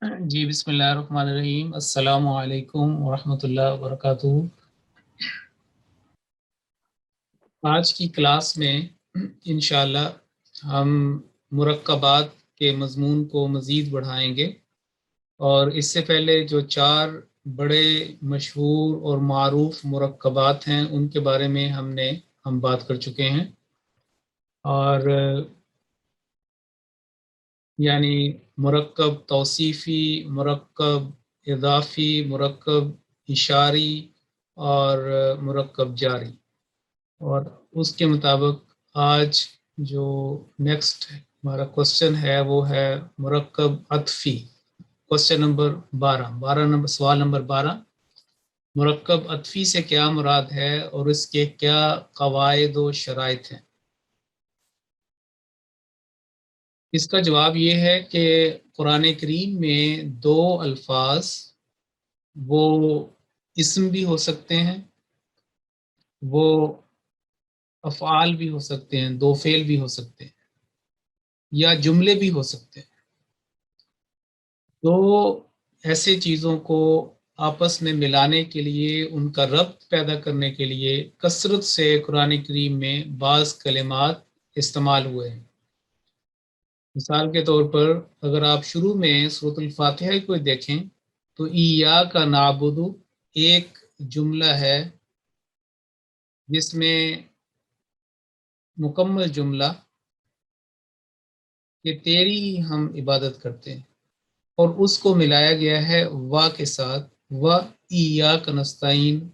جی بسم اللہ الرحمن الرحیم، السلام علیکم ورحمۃ اللہ وبرکاتہ۔ آج کی کلاس میں انشاءاللہ ہم مرکبات کے مضمون کو مزید بڑھائیں گے، اور اس سے پہلے جو 4 بڑے مشہور اور معروف مرکبات ہیں ان کے بارے میں ہم بات کر چکے ہیں، اور یعنی مرکب توصیفی، مرکب اضافی، مرکب اشاری اور مرکب جاری۔ اور اس کے مطابق آج جو نیکسٹ ہمارا کوشچن ہے وہ ہے مرکب عطفی۔ کوشچن نمبر 12 سوال نمبر 12، مرکب عطفی سے کیا مراد ہے اور اس کے کیا قواعد و شرائط ہیں؟ اس کا جواب یہ ہے کہ قرآن کریم میں 2 الفاظ وہ اسم بھی ہو سکتے ہیں، وہ افعال بھی ہو سکتے ہیں، 2 فعل بھی ہو سکتے ہیں، یا جملے بھی ہو سکتے ہیں۔ تو ایسے چیزوں کو آپس میں ملانے کے لیے، ان کا ربط پیدا کرنے کے لیے کثرت سے قرآن کریم میں بعض کلمات استعمال ہوئے ہیں۔ مثال کے طور پر اگر آپ شروع میں سورۃ الفاتحہ کو دیکھیں تو ایاک نعبد ایک جملہ ہے جس میں مکمل جملہ کہ تیری ہی ہم عبادت کرتے ہیں، اور اس کو ملایا گیا ہے وا کے ساتھ، و ایاک نستعین،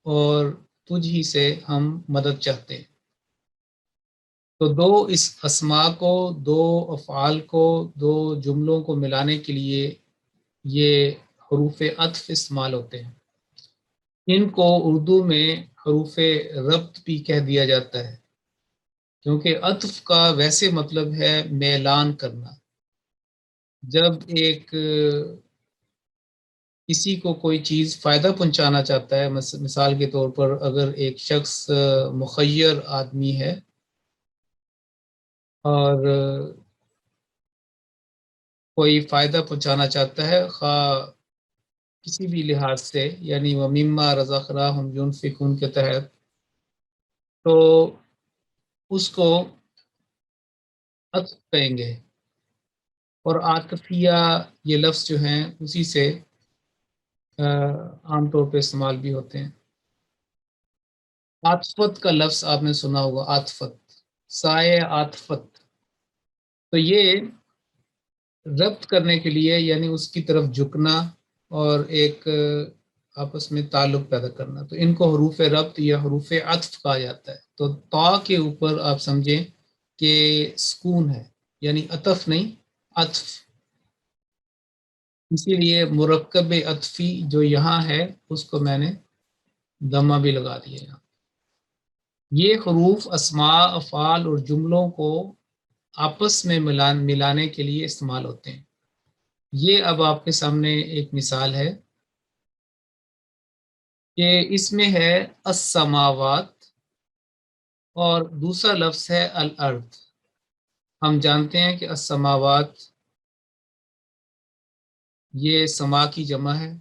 اور تجھ ہی سے ہم مدد چاہتے ہیں۔ تو 2 اس اسماء کو، 2 افعال کو، 2 جملوں کو ملانے کے لیے یہ حروف عطف استعمال ہوتے ہیں۔ ان کو اردو میں حروف ربط بھی کہہ دیا جاتا ہے، کیونکہ عطف کا ویسے مطلب ہے میلان کرنا۔ جب ایک کسی کو کوئی چیز فائدہ پہنچانا چاہتا ہے، مثال کے طور پر اگر ایک شخص مخیر آدمی ہے اور کوئی فائدہ پہنچانا چاہتا ہے خواہ کسی بھی لحاظ سے، یعنی وَمِمَّا رَزَقْنَاهُمْ يُنْفِقُونَ کے تحت، تو اس کو عطف کہیں گے، اور عاطفیہ یہ لفظ جو ہیں اسی سے عام طور پہ استعمال بھی ہوتے ہیں۔ عاطفت کا لفظ آپ نے سنا ہوگا، عاطفت، سائے عاطفت، تو یہ ربط کرنے کے لیے یعنی اس کی طرف جھکنا اور ایک آپس میں تعلق پیدا کرنا، تو ان کو حروف ربط یا حروف عطف کہا جاتا ہے۔ تو تا کے اوپر آپ سمجھیں کہ سکون ہے، یعنی عطف نہیں، عطف، اسی لیے مرکب عطفی جو یہاں ہے اس کو میں نے ضمہ بھی لگا دیا یہاں۔ یہ حروف اسماء، افعال اور جملوں کو آپس میں ملانے کے لیے استعمال ہوتے ہیں۔ یہ اب آپ کے سامنے ایک مثال ہے کہ اس میں ہے السماوات اور دوسرا لفظ ہے الارض۔ ہم جانتے ہیں کہ السماوات یہ سما کی جمع ہے،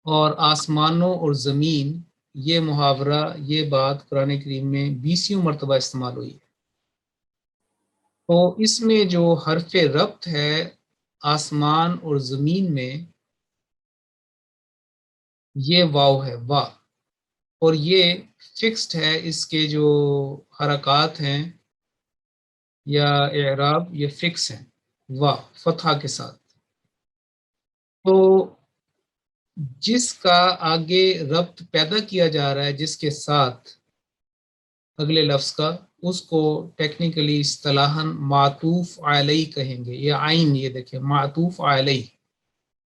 اور آسمانوں اور زمین یہ محاورہ، یہ بات قرآن کریم میں 20 مرتبہ استعمال ہوئی ہے۔ تو اس میں جو حرف ربط ہے آسمان اور زمین میں، یہ واو ہے، وا، اور یہ فکسڈ ہے، اس کے جو حرکات ہیں یا اعراب یہ فکس ہیں، وا فتحہ کے ساتھ۔ تو جس کا آگے ربط پیدا کیا جا رہا ہے جس کے ساتھ اگلے لفظ کا، اس کو ٹیکنیکلی اصطلاحاً معطوف علیہ کہیں گے، یہ عین، یہ دیکھیں معطوف علیہ،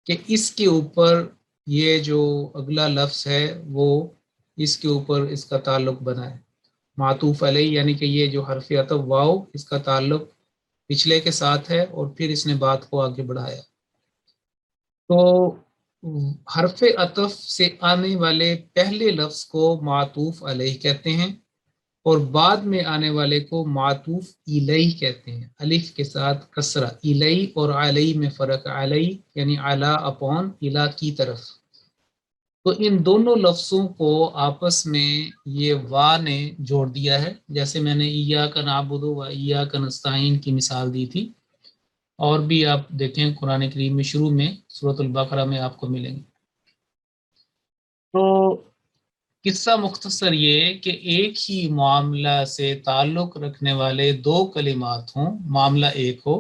کہ اس کے اوپر یہ جو اگلا لفظ ہے وہ اس کے اوپر اس کا تعلق بنا ہے۔ معطوف علیہ یعنی کہ یہ جو حرف عطف واو، اس کا تعلق پچھلے کے ساتھ ہے اور پھر اس نے بات کو آگے بڑھایا۔ تو حرف عطف سے آنے والے پہلے لفظ کو معطوف علیہ کہتے ہیں، اور بعد میں آنے والے کو معطوف الیہ کہتے ہیں، الف کے ساتھ کسرہ، الیہ اور علیہ میں فرق، علیہ یعنی علی اپون، الی کی طرف، تو ان دونوں لفظوں کو آپس میں یہ وا نے جوڑ دیا ہے، جیسے میں نے ایاک نعبد و ایاک نستعین کی مثال دی تھی، اور بھی آپ دیکھیں قرآن کریم میں شروع میں سورۃ البقرہ میں آپ کو ملیں گے۔ تو قصہ مختصر یہ کہ ایک ہی معاملہ سے تعلق رکھنے والے دو کلمات ہوں، معاملہ ایک ہو،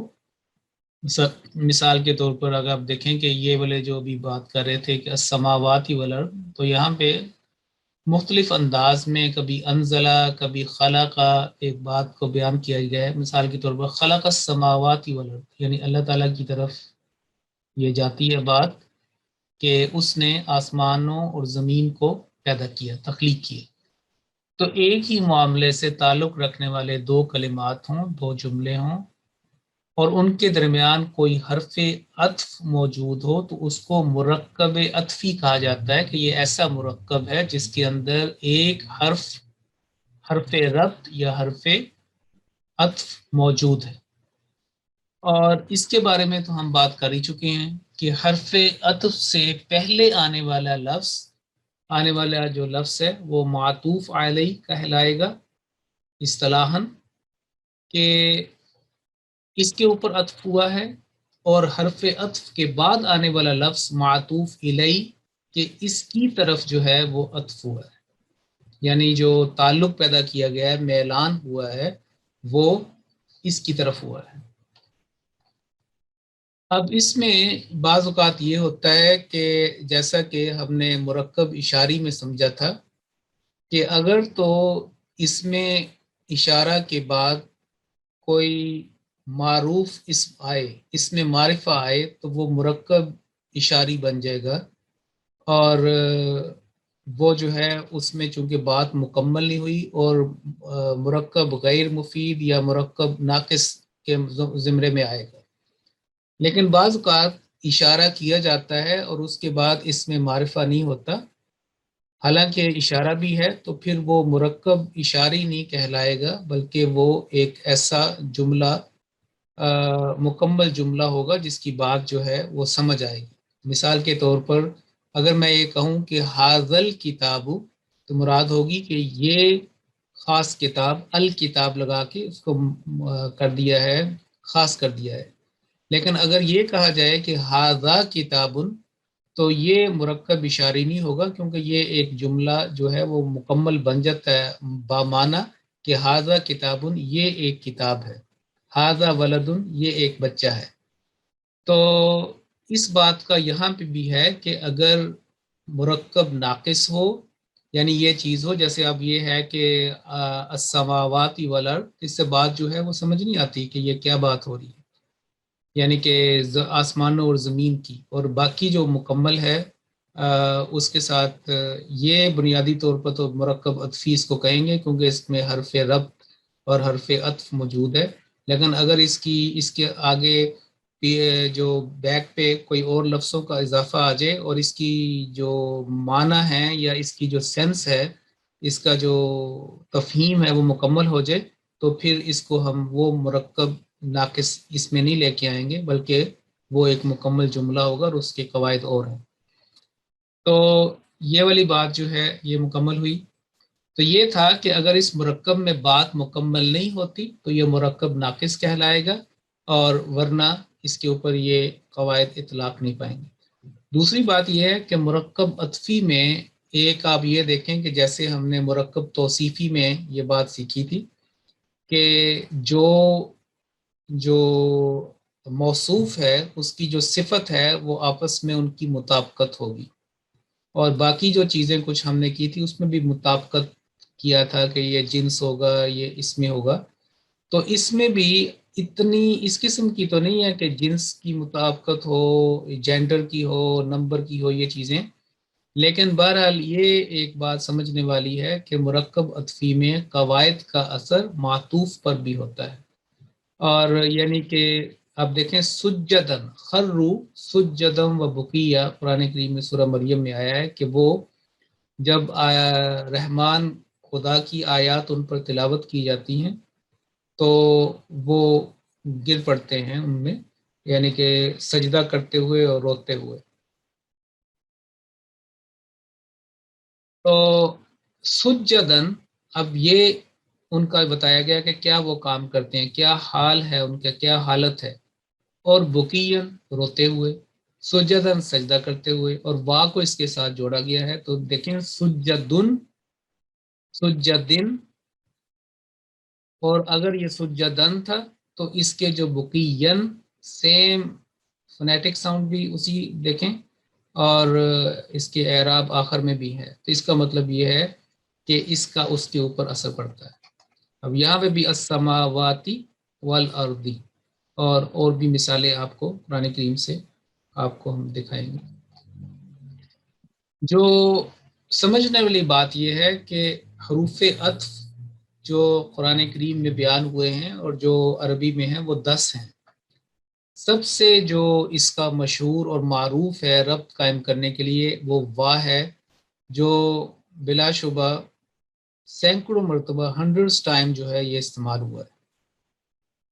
مثال کے طور پر اگر آپ دیکھیں کہ یہ والے جو بھی بات کر رہے تھے کہ السماوات والارض، تو یہاں پہ مختلف انداز میں کبھی انزلہ کبھی خلقہ ایک بات کو بیان کیا گیا ہے، مثال کے طور پر خلق السماوات والارض، یعنی اللہ تعالیٰ کی طرف یہ جاتی ہے بات کہ اس نے آسمانوں اور زمین کو پیدا کیا، تخلیق کیا۔ تو ایک ہی معاملے سے تعلق رکھنے والے دو کلمات ہوں، دو جملے ہوں، اور ان کے درمیان کوئی حرف عطف موجود ہو تو اس کو مرکب عطفی کہا جاتا ہے، کہ یہ ایسا مرکب ہے جس کے اندر ایک حرف ربط یا حرف عطف موجود ہے۔ اور اس کے بارے میں تو ہم بات کر ہی چکے ہیں کہ حرف عطف سے پہلے آنے والا جو لفظ ہے وہ معطوف علیہ کہلائے گا اصطلاحاً، کہ اس کے اوپر عطف ہوا ہے، اور حرف عطف کے بعد آنے والا لفظ معطوف الیہ کہ اس کی طرف جو ہے وہ عطف ہوا ہے، یعنی جو تعلق پیدا کیا گیا ہے، میلان ہوا ہے، وہ اس کی طرف ہوا ہے۔ اب اس میں بعض اوقات یہ ہوتا ہے کہ جیسا کہ ہم نے مرکب اشاری میں سمجھا تھا کہ اگر تو اس میں اشارہ کے بعد کوئی معروف اسم آئے، اس میں معرفہ آئے، تو وہ مرکب اشاری بن جائے گا، اور وہ جو ہے اس میں چونکہ بات مکمل نہیں ہوئی اور مرکب غیر مفید یا مرکب ناقص کے زمرے میں آئے گا۔ لیکن بعض اوقات اشارہ کیا جاتا ہے اور اس کے بعد اس میں معرفہ نہیں ہوتا، حالانکہ اشارہ بھی ہے، تو پھر وہ مرکب اشاری نہیں کہلائے گا، بلکہ وہ ایک ایسا جملہ مکمل جملہ ہوگا جس کی بات جو ہے وہ سمجھ آئے گی۔ مثال کے طور پر اگر میں یہ کہوں کہ حاضل کتاب، تو مراد ہوگی کہ یہ خاص کتاب، الکتاب لگا کے اس کو کر دیا ہے، خاص کر دیا ہے۔ لیکن اگر یہ کہا جائے کہ حاضہ کتاب، تو یہ مرکب اشاری نہیں ہوگا، کیونکہ یہ ایک جملہ جو ہے وہ مکمل بن جاتا ہے بامعنی کہ حاضہ کتاب، یہ ایک کتاب ہے، حاضہ ولدن، یہ ایک بچہ ہے۔ تو اس بات کا یہاں پہ بھی ہے کہ اگر مرکب ناقص ہو، یعنی یہ چیز ہو، جیسے اب یہ ہے کہ السماوات والارض، اس سے بات جو ہے وہ سمجھ نہیں آتی کہ یہ کیا بات ہو رہی ہے، یعنی کہ آسمانوں اور زمین کی، اور باقی جو مکمل ہے اس کے ساتھ یہ بنیادی طور پر تو مرکب عطفی اس کو کہیں گے، کیونکہ اس میں حرف ربط اور حرف عطف موجود ہے۔ لیکن اگر اس کے آگے جو بیک پہ کوئی اور لفظوں کا اضافہ آ جائے اور اس کی جو معنی ہے یا اس کی جو سینس ہے، اس کا جو تفہیم ہے وہ مکمل ہو جائے، تو پھر اس کو ہم وہ مرکب ناقص اس میں نہیں لے کے آئیں گے، بلکہ وہ ایک مکمل جملہ ہوگا اور اس کے قواعد اور ہیں۔ تو یہ والی بات جو ہے یہ مکمل ہوئی۔ تو یہ تھا کہ اگر اس مرکب میں بات مکمل نہیں ہوتی تو یہ مرکب ناقص کہلائے گا، اور ورنہ اس کے اوپر یہ قواعد اطلاق نہیں پائیں گے۔ دوسری بات یہ ہے کہ مرکب عطفی میں ایک آپ یہ دیکھیں کہ جیسے ہم نے مرکب توصیفی میں یہ بات سیکھی تھی کہ جو موصوف ہے اس کی جو صفت ہے وہ آپس میں ان کی مطابقت ہوگی، اور باقی جو چیزیں کچھ ہم نے کی تھی اس میں بھی مطابقت کیا تھا کہ یہ جنس ہوگا، یہ اس میں ہوگا، تو اس میں بھی اتنی اس قسم کی تو نہیں ہے کہ جنس کی مطابقت ہو، جینڈر کی ہو، نمبر کی ہو، یہ چیزیں، لیکن بہرحال یہ ایک بات سمجھنے والی ہے کہ مرکب عطفی میں قواعد کا اثر معطوف پر بھی ہوتا ہے، اور یعنی کہ آپ دیکھیں سجدن خرو سجدم و بقیہ، قرآن کریم میں سورہ مریم میں آیا ہے کہ وہ جب رحمان خدا کی آیات ان پر تلاوت کی جاتی ہیں تو وہ گر پڑتے ہیں ان میں، یعنی کہ سجدہ کرتے ہوئے اور روتے ہوئے. تو سجدن، اب یہ ان کا بتایا گیا کہ کیا وہ کام کرتے ہیں، کیا حال ہے ان کا، کیا حالت ہے. اور بکین، روتے ہوئے، سجدن، سجدہ کرتے ہوئے، اور وا کو اس کے ساتھ جوڑا گیا ہے. تو دیکھیں سجدن، سجدن، اور اگر یہ سجدن تھا تو اس کے جو بکین، سیم فونیٹک ساؤنڈ بھی اسی دیکھیں، اور اس کے اعراب آخر میں بھی ہے. تو اس کا مطلب یہ ہے کہ اس کا اس کے اوپر اثر پڑتا ہے. اب یہاں پہ بھی السماواتی والارضی، اور بھی مثالیں آپ کو قرآن کریم سے آپ کو ہم دکھائیں گے. جو سمجھنے والی بات یہ ہے کہ حروف عطف جو قرآن کریم میں بیان ہوئے ہیں اور جو عربی میں ہیں وہ 10 ہیں. سب سے جو اس کا مشہور اور معروف ہے ربط قائم کرنے کے لیے وہ وا ہے، جو بلا شبہ سینکڑوں مرتبہ، ہنڈریڈز ٹائم جو ہے یہ استعمال ہوا ہے،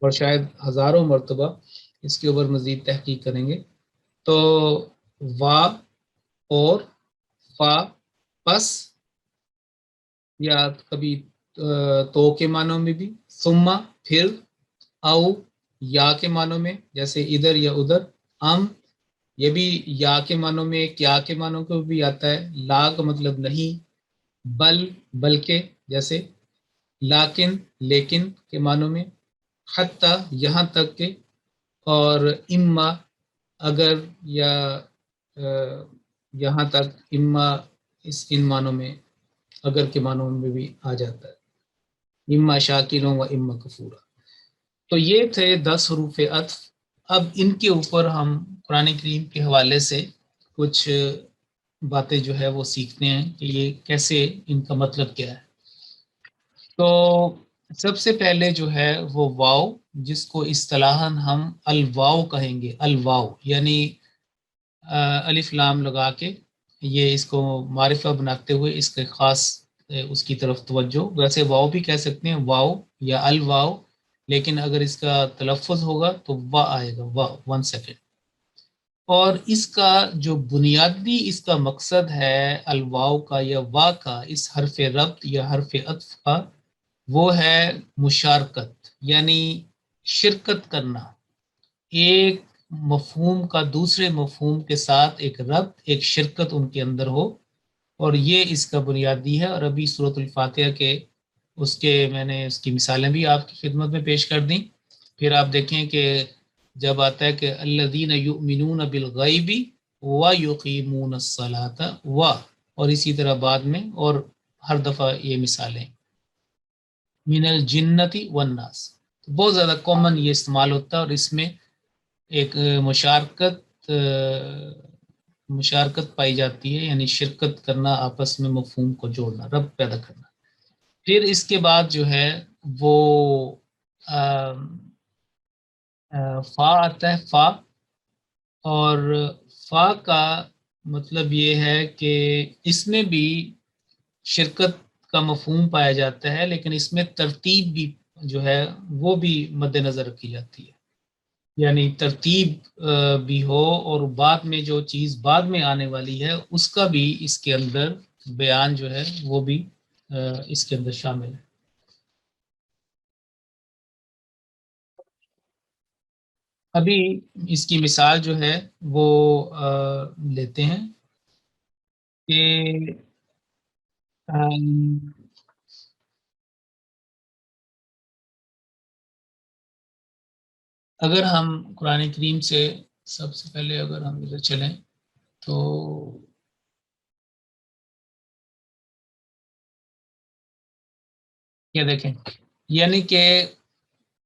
اور شاید ہزاروں مرتبہ اس کے اوپر مزید تحقیق کریں گے. تو وا اور فا، پس، یا کبھی تو کے معنوں میں بھی، ثم، پھر، او، یا کے معنوں میں جیسے ادھر یا ادھر، یہ بھی یا کے معنوں میں، کیا کے معنوں کو بھی آتا ہے، لا کا مطلب نہیں، بل، بلکہ جیسے، لیکن، لیکن کے معنوں میں، حتی، یہاں تک کہ، اور اما، اگر، یا یہاں تک، اما ان معنوں میں، اگر کے معنوں میں بھی آ جاتا ہے، اما شاکروں و اما کفورا. تو یہ تھے 10 حروف عطف. اب ان کے اوپر ہم قرآن کریم کے حوالے سے کچھ باتیں جو ہے وہ سیکھتے ہیں کہ یہ کیسے، ان کا مطلب کیا ہے. تو سب سے پہلے جو ہے وہ واو، جس کو اصطلاحاً ہم الواو کہیں گے. الواو یعنی الف لام لگا کے یہ اس کو معرفہ بناتے ہوئے اس کے خاص اس کی طرف توجہ. ویسے واو بھی کہہ سکتے ہیں، واو یا الواو، لیکن اگر اس کا تلفظ ہوگا تو وا آئے گا، وا، 1 سیکنڈ. اور اس کا جو بنیادی اس کا مقصد ہے الواو کا یا وا کا، اس حرف ربط یا حرف عطف کا، وہ ہے مشارکت، یعنی شرکت کرنا. ایک مفہوم کا دوسرے مفہوم کے ساتھ ایک ربط، ایک شرکت ان کے اندر ہو، اور یہ اس کا بنیادی ہے. اور ابھی سورۃ الفاتحہ کے میں نے اس کی مثالیں بھی آپ کی خدمت میں پیش کر دیں. پھر آپ دیکھیں کہ جب آتا ہے کہ الذین یؤمنون بالغیب ویقیمون الصلاۃ اور اسی طرح بعد میں، اور ہر دفعہ یہ مثالیں من الجنۃ والناس، بہت زیادہ کامن یہ استعمال ہوتا ہے. اور اس میں ایک مشارکت پائی جاتی ہے، یعنی شرکت کرنا، آپس میں مفہوم کو جوڑنا، ربط پیدا کرنا. پھر اس کے بعد جو ہے وہ فا آتا ہے، فا. اور فا کا مطلب یہ ہے کہ اس میں بھی شرکت کا مفہوم پایا جاتا ہے، لیکن اس میں ترتیب بھی جو ہے وہ بھی مد نظر رکھی جاتی ہے. یعنی ترتیب بھی ہو، اور بعد میں جو چیز بعد میں آنے والی ہے اس کا بھی اس کے اندر بیان جو ہے وہ بھی اس کے اندر شامل ہے. ابھی اس کی مثال جو ہے وہ لیتے ہیں کہ اگر ہم قرآن کریم سے سب سے پہلے اگر ہم ادھر چلیں تو یہ دیکھیں، یعنی کہ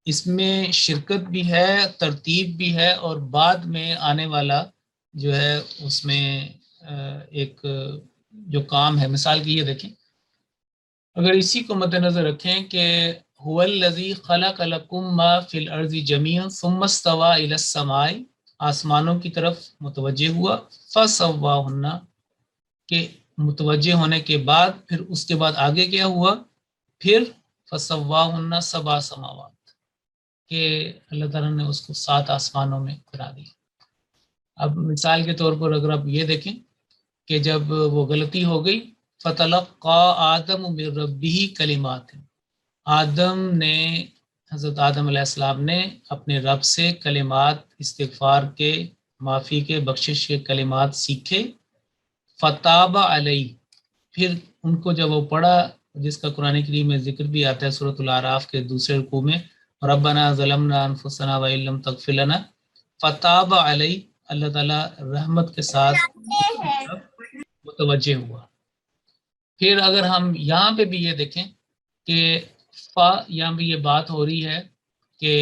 اس میں شرکت بھی ہے، ترتیب بھی ہے، اور بعد میں آنے والا جو ہے اس میں ایک جو کام ہے. مثال کی یہ دیکھیں، اگر اسی کو مد نظر رکھیں کہ هو الذی خلق لکم ما فی الارض جمیعا ثم استوى الی السماء، آسمانوں کی طرف متوجہ ہوا، فسواہن، کہ متوجہ ہونے کے بعد پھر اس کے بعد آگے کیا ہوا، پھر فسواہن سبع سماوات، کہ اللہ تعالیٰ نے اس کو 7 آسمانوں میں کرا دیا۔ اب مثال کے طور پر اگر آپ یہ دیکھیں کہ جب وہ غلطی ہو گئی، فتلقى آدم من ربہ کلمات، آدم نے، حضرت آدم علیہ السلام نے اپنے رب سے کلمات، استغفار کے، معافی کے، بخشش کے کلمات سیکھے۔ فتاب علیہ، پھر ان کو جب وہ پڑھا، جس کا قرآن کریم میں ذکر بھی آتا ہے سورۃ الاعراف کے دوسرے رکوع میں، ربنا ظلمنا انفسنا وان لم تغفر لنا، فتاب علیہ، اللہ تعالیٰ رحمت کے ساتھ متوجہ ہوا۔ پھر اگر ہم یہاں پہ بھی یہ دیکھیں کہ یہاں بھی یہ بات ہو رہی ہے کہ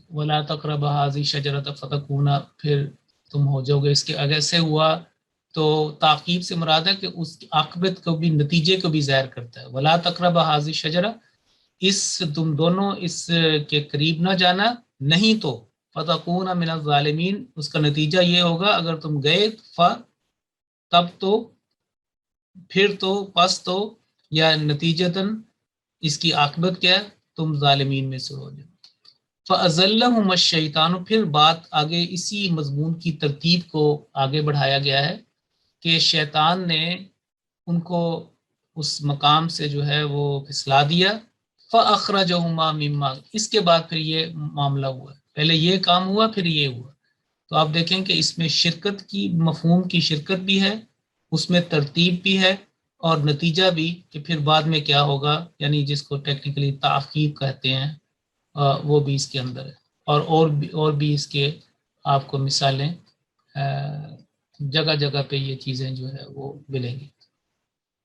ولا تقربوا هذه الشجرة فتكونا، پھر تم ہو جاؤ گے، اس کے اگر سے ہوا تو تعقیب سے مراد ہے کہ اس کی عاقبت کو بھی، نتیجے کو بھی ظاہر کرتا ہے۔ ولا تقربوا هذه الشجرة، اس تم دونوں اس کے قریب نہ جانا، نہیں تو فتكونا من الظالمین، اس کا نتیجہ یہ ہوگا اگر تم گئے تب تو، پھر تو، پس تو، یا نتیجتاً اس کی عاقبت کیا ہے، تم ظالمین میں سے ہو جاؤ۔ فَأَزَلَّهُمَ الشَّيْطَانُ، پھر بات آگے اسی مضمون کی ترتیب کو آگے بڑھایا گیا ہے کہ شیطان نے ان کو اس مقام سے جو ہے وہ پھسلا دیا۔ فَأَخْرَجَهُمَا مِمَّا، اس کے بعد پھر یہ معاملہ ہوا، پہلے یہ کام ہوا پھر یہ ہوا۔ تو آپ دیکھیں کہ اس میں شرکت کی، مفہوم کی شرکت بھی ہے، اس میں ترتیب بھی ہے، اور نتیجہ بھی کہ پھر بعد میں کیا ہوگا، یعنی جس کو ٹیکنیکلی تعقیب کہتے ہیں، وہ بھی اس کے اندر ہے۔ اور بھی اس کے آپ کو مثالیں جگہ جگہ پہ یہ چیزیں جو ہے وہ ملیں گی۔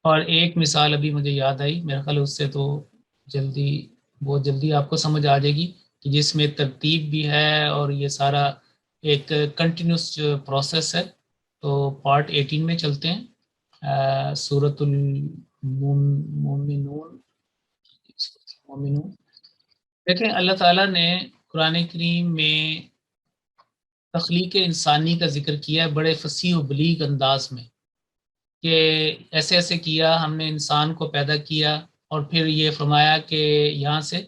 اور ایک مثال ابھی مجھے یاد آئی، میرا خیال اس سے تو بہت جلدی آپ کو سمجھ آ جائے گی، کہ جس میں ترتیب بھی ہے اور یہ سارا ایک کنٹینیوس پروسیس ہے۔ تو پارٹ 18 میں چلتے ہیں، سورۃ المومنون۔ دیکھیں اللہ تعالیٰ نے قرآن کریم میں تخلیق انسانی کا ذکر کیا ہے بڑے فصیح و بلیغ انداز میں، کہ ایسے ایسے کیا ہم نے انسان کو پیدا کیا، اور پھر یہ فرمایا کہ یہاں سے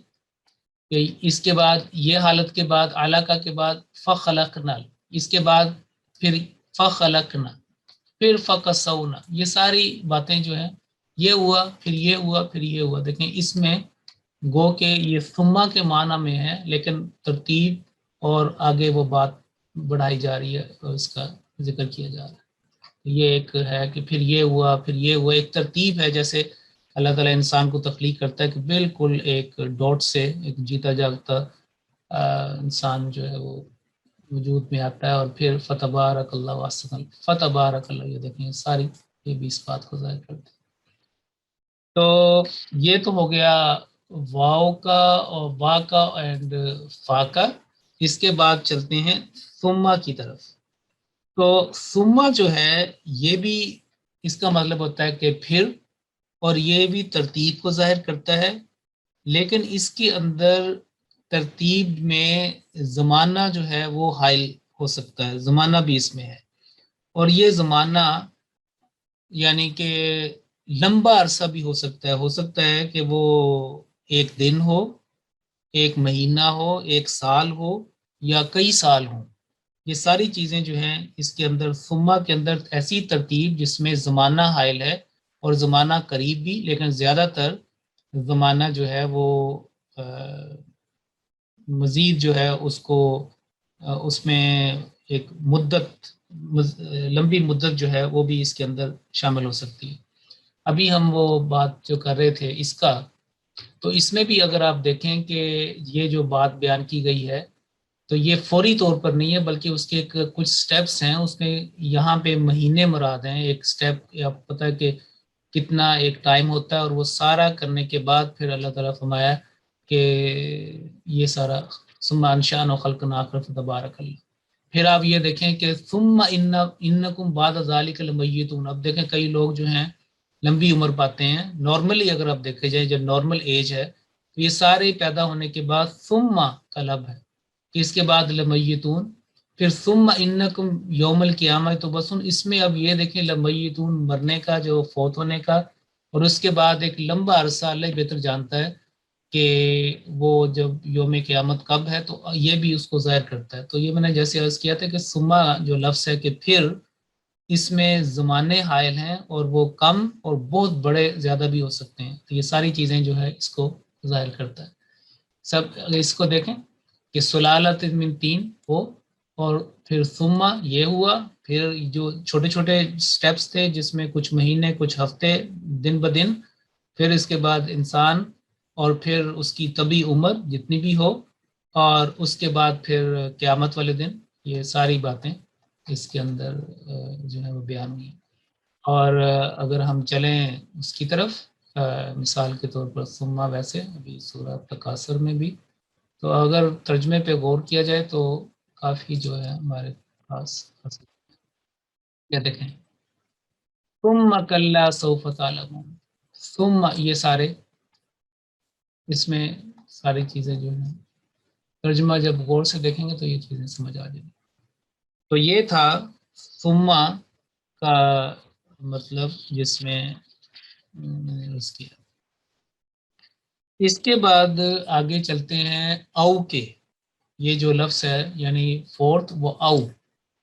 کہ اس کے بعد یہ حالت کے بعد علقہ کے بعد فخلقنا، اس کے بعد پھر فخلقنا، پھر فقسونا، یہ ساری باتیں جو ہیں، یہ ہوا پھر یہ ہوا پھر یہ ہوا۔ دیکھیں اس میں گو کہ یہ ثم کے معنی میں ہے، لیکن ترتیب اور آگے وہ بات بڑھائی جا رہی ہے اور اس کا ذکر کیا جا رہا ہے۔ یہ ایک ہے کہ پھر یہ ہوا پھر یہ ہوا، ایک ترتیب ہے، جیسے اللہ تعالیٰ انسان کو تخلیق کرتا ہے کہ بالکل ایک ڈاٹ سے ایک جیتا جاگتا انسان جو ہے وہ وجود میں آتا ہے، اور پھر فتبارک اللہ واسطن فتبارک اللہ، یہ دیکھیں ساری یہ بھی اس بات کو ظاہر کرتے ہیں۔ تو یہ تو ہو گیا واو کا اور وا کا اینڈ فا کا۔ اس کے بعد چلتے ہیں ثم کی طرف۔ تو ثم جو ہے یہ بھی اس کا مطلب ہوتا ہے کہ پھر، اور یہ بھی ترتیب کو ظاہر کرتا ہے، لیکن اس کے اندر ترتیب میں زمانہ جو ہے وہ حائل ہو سکتا ہے، زمانہ بھی اس میں ہے، اور یہ زمانہ یعنی کہ لمبا عرصہ بھی ہو سکتا ہے کہ وہ ایک دن ہو، ایک مہینہ ہو، ایک سال ہو، یا کئی سال ہوں۔ یہ ساری چیزیں جو ہیں اس کے اندر ثم کے اندر ایسی ترتیب جس میں زمانہ حائل ہے، اور زمانہ قریب بھی، لیکن زیادہ تر زمانہ جو ہے وہ مزید جو ہے اس کو اس میں ایک مدت، لمبی مدت جو ہے وہ بھی اس کے اندر شامل ہو سکتی ہے۔ ابھی ہم وہ بات جو کر رہے تھے اس کا، تو اس میں بھی اگر آپ دیکھیں کہ یہ جو بات بیان کی گئی ہے تو یہ فوری طور پر نہیں ہے، بلکہ اس کے کچھ سٹیپس ہیں، اس میں یہاں پہ مہینے مراد ہیں۔ ایک سٹیپ آپ پتہ ہے کہ کتنا ایک ٹائم ہوتا ہے، اور وہ سارا کرنے کے بعد پھر اللہ تعالیٰ فرمایا کہ یہ سارا ثم انشأنا خلقنا آخر فتبارک اللہ۔ پھر آپ یہ دیکھیں کہ ثم انکم بعد ذلک لمیتون۔ اب دیکھیں کئی لوگ جو ہیں لمبی عمر پاتے ہیں، نارملی اگر آپ دیکھے جائیں جو نارمل ایج ہے، تو یہ سارے پیدا ہونے کے بعد ثم کا لب ہے کہ اس کے بعد لمیتون، پھر ثم انکم یوم القیامہ، تو بس اس میں اب یہ دیکھیں لمیتون، مرنے کا، جو فوت ہونے کا، اور اس کے بعد ایک لمبا عرصہ اللہ بہتر جانتا ہے کہ وہ جب یوم قیامت کب ہے، تو یہ بھی اس کو ظاہر کرتا ہے۔ تو یہ میں نے جیسے عرض کیا تھا کہ ثم جو لفظ ہے کہ پھر، اس میں زمانے حائل ہیں اور وہ کم اور بہت بڑے زیادہ بھی ہو سکتے ہیں، تو یہ ساری چیزیں جو ہے اس کو ظاہر کرتا ہے۔ سب اگر اس کو دیکھیں کہ سلالت من تین ہو، اور پھر ثم یہ ہوا، پھر جو چھوٹے چھوٹے سٹیپس تھے جس میں کچھ مہینے، کچھ ہفتے، دن بدن، پھر اس کے بعد انسان، اور پھر اس کی طبی عمر جتنی بھی ہو، اور اس کے بعد پھر قیامت والے دن، یہ ساری باتیں اس کے اندر جو ہے وہ بیان ہوئی۔ اور اگر ہم چلیں اس کی طرف، مثال کے طور پر ثم، ویسے ابھی سورہ تکاثر میں بھی، تو اگر ترجمے پہ غور کیا جائے تو کافی جو ہے ہمارے پاس کیا دیکھیں، ثم کلا سوف تعلمون، ثم، یہ سارے اس میں ساری چیزیں جو ہیں ترجمہ جب غور سے دیکھیں گے تو یہ چیزیں سمجھ آ جائیں گی۔ تو یہ تھا ثم کا مطلب، جس میں اس کی، اس کے بعد آگے چلتے ہیں او کے، یہ جو لفظ ہے یعنی فورتھ، وہ او،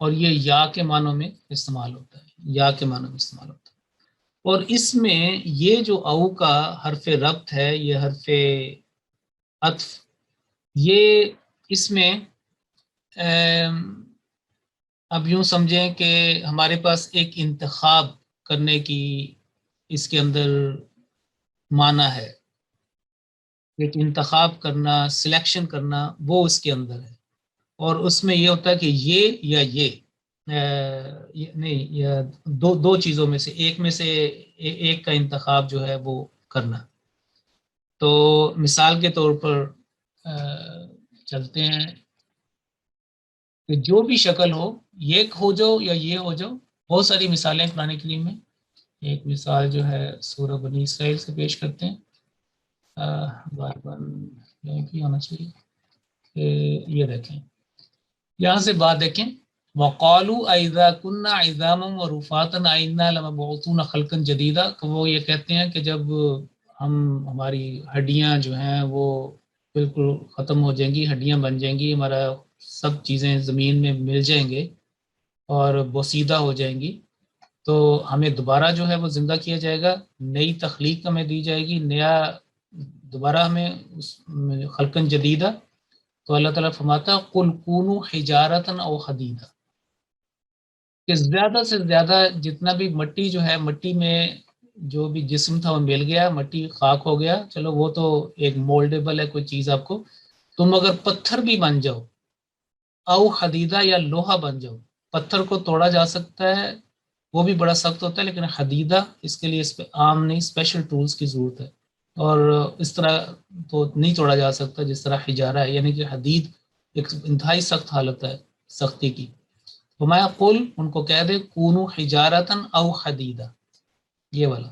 اور یہ یا کے معنوں میں استعمال ہوتا ہے، یا کے معنوں میں استعمال ہوتا ہے۔ اور اس میں یہ جو او کا حرف ربط ہے، یہ حرف عطف، یہ اس میں اب یوں سمجھیں کہ ہمارے پاس ایک انتخاب کرنے کی اس کے اندر معنی ہے، ایک انتخاب کرنا، سلیکشن کرنا، وہ اس کے اندر ہے، اور اس میں یہ ہوتا ہے کہ یہ یا یہ نہیں، یا دو چیزوں میں سے ایک میں سے ایک کا انتخاب جو ہے وہ کرنا۔ تو مثال کے طور پر چلتے ہیں کہ جو بھی شکل ہو، یہ ہو جاؤ یا یہ ہو جاؤ، بہت ساری مثالیں قرآن کریم میں۔ ایک مثال جو ہے سورہ بنی اسرائیل سے پیش کرتے ہیں، بار بار کی ہونا چاہیے کہ یہ دیکھیں، یہاں سے بات دیکھیں، وقالوا اذا كنا عظاما ورفاتا ائنا لمبعوثون خلقا جديدا، کہ وہ یہ کہتے ہیں کہ جب ہماری ہڈیاں جو ہیں وہ بالکل ختم ہو جائیں گی، ہڈیاں بن جائیں گی، ہمارا سب چیزیں زمین میں مل جائیں گے اور بوسیدہ ہو جائیں گی، تو ہمیں دوبارہ جو ہے وہ زندہ کیا جائے گا، نئی تخلیق ہمیں دی جائے گی، نیا دوبارہ ہمیں خلقن جدیدہ۔ تو اللہ تعالیٰ فرماتا قل کونوا حجارتا او حدیدا، کہ زیادہ سے زیادہ جتنا بھی مٹی جو ہے، مٹی میں جو بھی جسم تھا وہ مل گیا، مٹی خاک ہو گیا، چلو وہ تو ایک مولڈیبل ہے کوئی چیز آپ کو، تم اگر پتھر بھی بن جاؤ، او حدیدہ، یا لوہا بن جاؤ، پتھر کو توڑا جا سکتا ہے، وہ بھی بڑا سخت ہوتا ہے، لیکن حدیدہ اس کے لیے اس پہ عام نہیں، اسپیشل ٹولز کی ضرورت ہے، اور اس طرح تو نہیں توڑا جا سکتا جس طرح حجارہ ہے، یعنی کہ حدید ایک انتہائی سخت حالت ہے سختی کی۔ تو میں قل، ان کو کہہ دے کونو حجارتن او حدیدہ، یہ والا،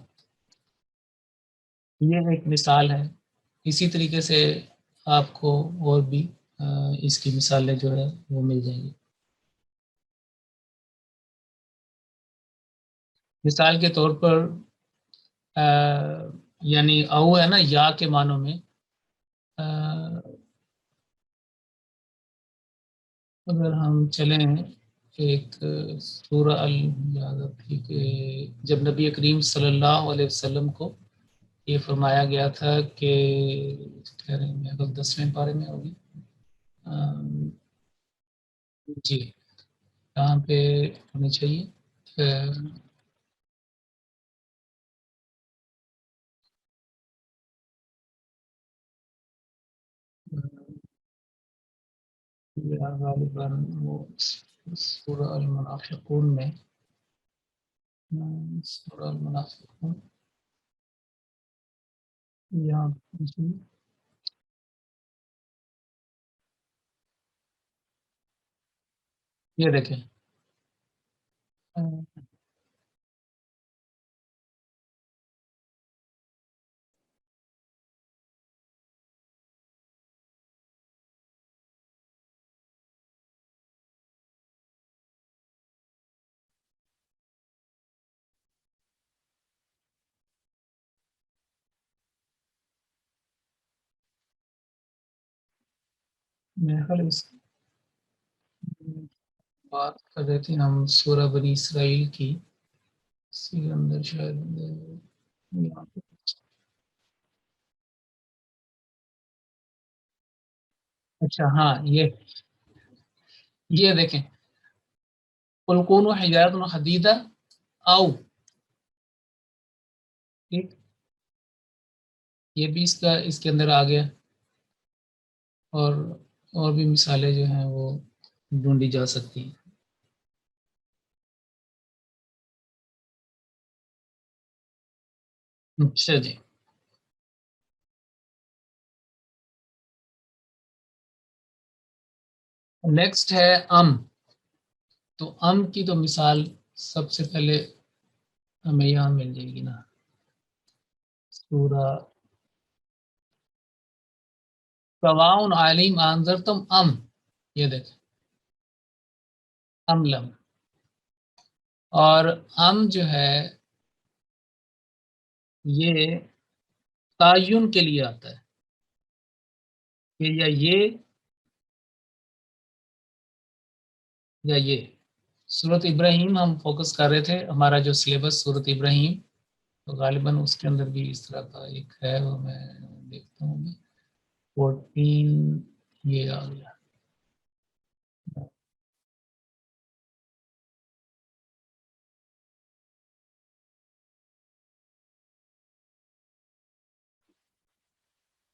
یہ ایک مثال ہے۔ اسی طریقے سے آپ کو اور بھی اس کی مثالیں جو ہے وہ مل جائیں گی۔ مثال کے طور پر یعنی او ہے نا، یا کے معنوں میں، اگر ہم چلیں ایک سورہ کہ جب نبی کریم صلی اللہ علیہ وسلم کو یہ فرمایا گیا تھا کہ کہہ رہے ہیں اگر 10ویں پارے میں ہوگی، جی کہاں پہ ہونی چاہیے، غالباً وہ سورہ المنافقون میں، سورہ المنافقون، یہاں یہ دیکھیں، میرے خیال اس بات کر رہے تھے ہم سورہ بنی اسرائیل کی، اسی کے اندر شاید یہاں پہ- اچھا ہاں، یہ دیکھیں، قل کونوا حجارۃ حدیدہ او، ٹھیک، یہ بھی اس کے اندر آ گیا، اور اور بھی مثالیں جو ہیں وہ ڈھونڈی جا سکتی ہیں۔ اچھا جی، نیکسٹ ہے ام۔ تو ام کی تو مثال سب سے پہلے ہمیں یہاں مل جائے گی نا، سورہ سواء علیہم انذرتم ام، یہ دیکھیں ام لم، اور ام جو ہے یہ تعین کے لیے آتا ہے کہ یا یہ یا یہ۔ سورت ابراہیم ہم فوکس کر رہے تھے، ہمارا جو سلیبس سورت ابراہیم، تو غالباً اس کے اندر بھی اس طرح کا ایک ہے، وہ میں دیکھتا ہوں میں 14، یہ آ گیا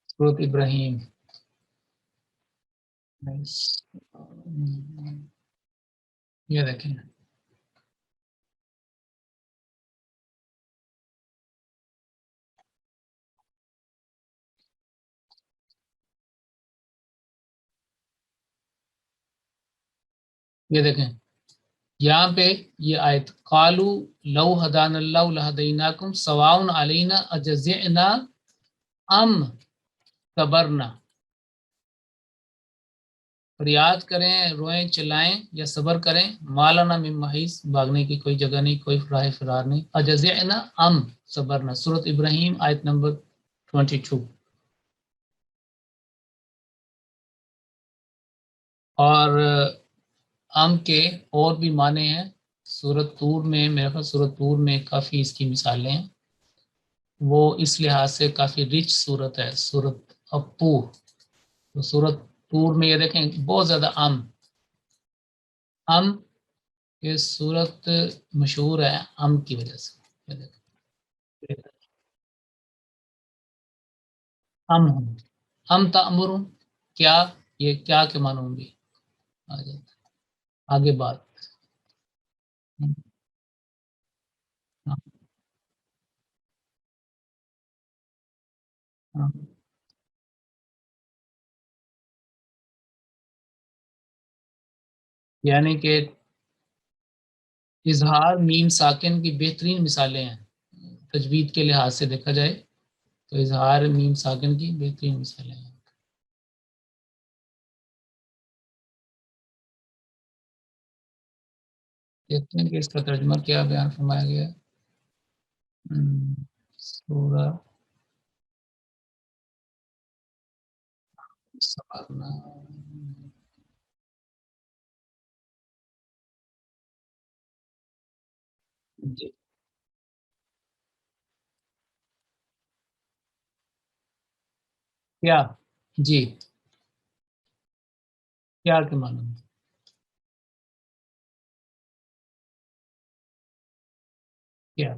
سورت ابراہیم، یہ دیکھیں، یہ دیکھیں یہاں پہ یہ آیت قالو لو ہدان اللہ لہدیناکم سواء علینا اجزعنا ام صبرنا، فریاد کریں، روئیں چلائیں یا صبر کریں، مالانا من محیص، بھاگنے کی کوئی جگہ نہیں، کوئی راہ فرار نہیں، اجزعنا ام صبرنا، سورۃ ابراہیم آیت نمبر 22۔ اور ام کے اور بھی معنی ہیں، سورۃ طور میں، میرے خیال سورۃ طور میں کافی اس کی مثالیں ہیں، وہ اس لحاظ سے کافی رچ صورت ہے، سورۃ الطور۔ تو سورۃ طور میں یہ دیکھیں بہت زیادہ ام یہ صورت مشہور ہے ام کی وجہ سے، یہ دیکھیں ام ہوں، ام تأمرون، کیا، یہ کیا کے معنی ہوں گے، آ جاتا ہے۔ آگے بات، ہاں، ہاں، یعنی کہ اظہار میم ساکن کی بہترین مثالیں ہیں، تجوید کے لحاظ سے دیکھا جائے تو اظہار میم ساکن کی بہترین مثالیں ہیں۔ دیکھتے ہیں کہ اس کا ترجمہ کیا بیان فرمایا گیا ہے۔ سورہ سوالنا، جی کیا، جی کیا کے معنی میں؟ کیا،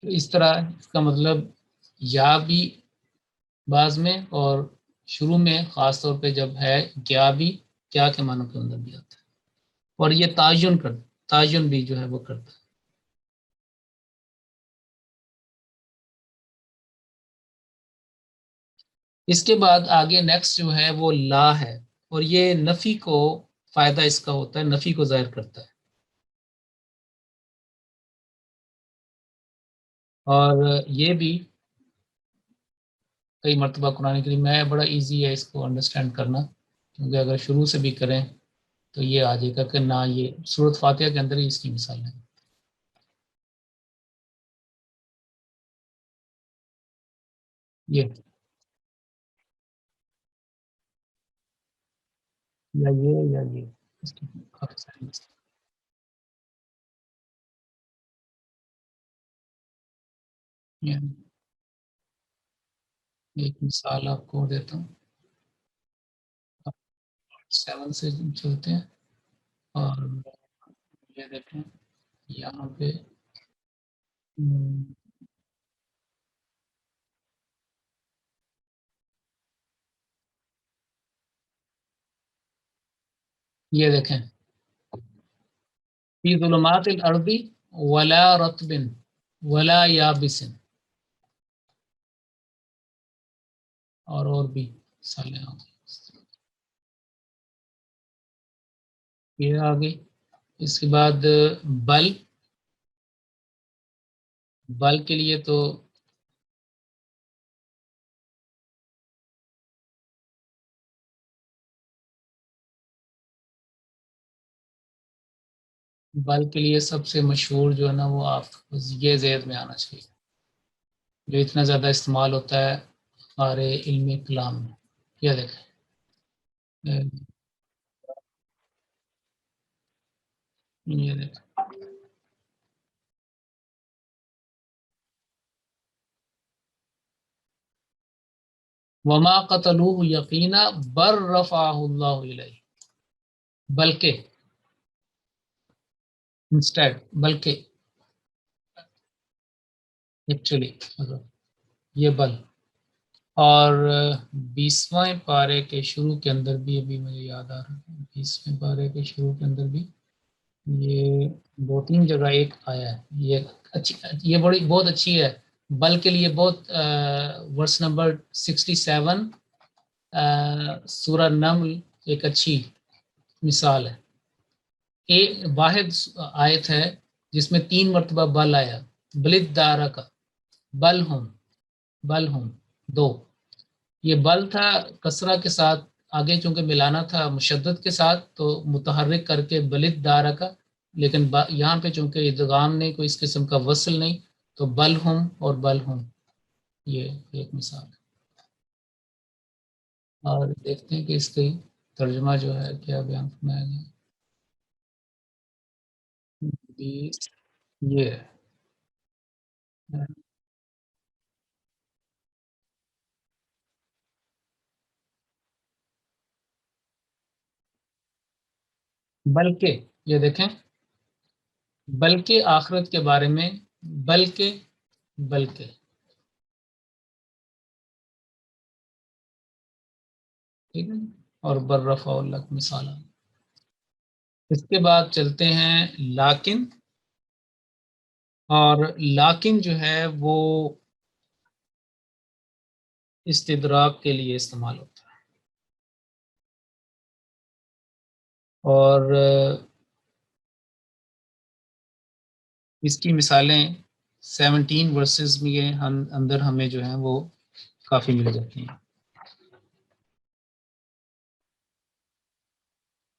تو اس طرح اس کا مطلب یا بھی بعض میں، اور شروع میں خاص طور پہ جب ہے کیا بھی، کیا کے معنی کے اندر بھی آتا ہے، اور یہ تعین بھی جو ہے وہ کرتا ہے۔ اس کے بعد آگے نیکسٹ جو ہے وہ لا ہے، اور یہ نفی کو فائدہ اس کا ہوتا ہے، نفی کو ظاہر کرتا ہے، اور یہ بھی کئی مرتبہ قرآن کریم میں بڑا ایزی ہے اس کو انڈرسٹینڈ کرنا، کیونکہ اگر شروع سے بھی کریں تو یہ آ جائے گا کہ نہ، یہ سورۃ فاتحہ کے اندر ہی اس کی مثال ہے۔ یہ یا یہ اس کی کافی ساری مثال. ایک مثال آپ کو دیتا ہوں. 7 سے چلتے ہیں اور یہ دیکھیں یہاں پہ یہ دیکھیں فی ظلمات الارض ولا رطب ولا یابس. اور بھی مثالیں آ گئی. یہ آ گئی. اس کے بعد بل. بل کے لیے تو بل کے لیے سب سے مشہور جو ہے نا وہ آپ یہ زید میں آنا چاہیے جو اتنا زیادہ استعمال ہوتا ہے ہمارے علم کلام میں. یہ دیکھیں یہ دیکھیں وما قتلوه یقینا بر رفعہ اللہ الیہ. بلکہ انسٹیڈ بلکہ ایکچولی یہ بل. اور 20ویں پارے کے شروع کے اندر بھی ابھی مجھے یاد آ رہا ہے 20ویں پارے کے شروع کے اندر بھی یہ 2-3 جگہ ایک آیا ہے. یہ اچھی یہ بڑی بہت اچھی ہے بل کے لیے بہت ورس نمبر 67 سورہ نمل ایک اچھی مثال ہے. ایک واحد آیت ہے جس میں 3 مرتبہ بل آیا. بلد دارہ کا بل ہوں 2. یہ بل تھا کسرہ کے ساتھ آگے چونکہ ملانا تھا مشدد کے ساتھ تو متحرک کر کے بلد دارہ کا. لیکن یہاں پہ چونکہ ادغام نہیں کوئی اس قسم کا وصل نہیں تو بل ہوں اور بل ہوں. یہ ایک مثال ہے. اور دیکھتے ہیں کہ اس کی ترجمہ جو ہے کیا بیان فرمایا گیا. یہ بلکہ یہ دیکھیں بلکہ آخرت کے بارے میں بلکہ ٹھیک ہے. اور برفع اللہ مثال. اس کے بعد چلتے ہیں لاکن. اور لاکن جو ہے وہ استدراک کے لیے استعمال ہوتا ہے. اور اس کی مثالیں 17 ورسز میں اندر ہمیں جو ہیں وہ کافی مل جاتی ہیں.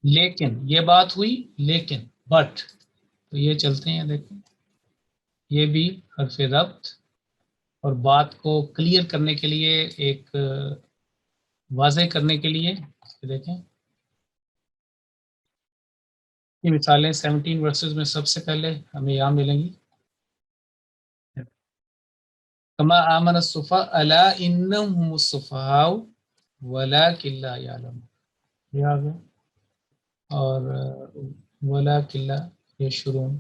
لیکن یہ بات ہوئی لیکن بٹ تو یہ چلتے ہیں دیکھیں یہ بھی حرف ربط اور بات کو کلیئر کرنے کے لیے ایک واضح کرنے کے لیے دیکھیں یہ مثالیں 17 ورسز میں سب سے پہلے ہمیں یہاں ملیں گی. کما آمن الصفا الا انہم هم الصفہاء ولکن لا یعلمون. یہ آ گیا. اور ولکن لا یشعرون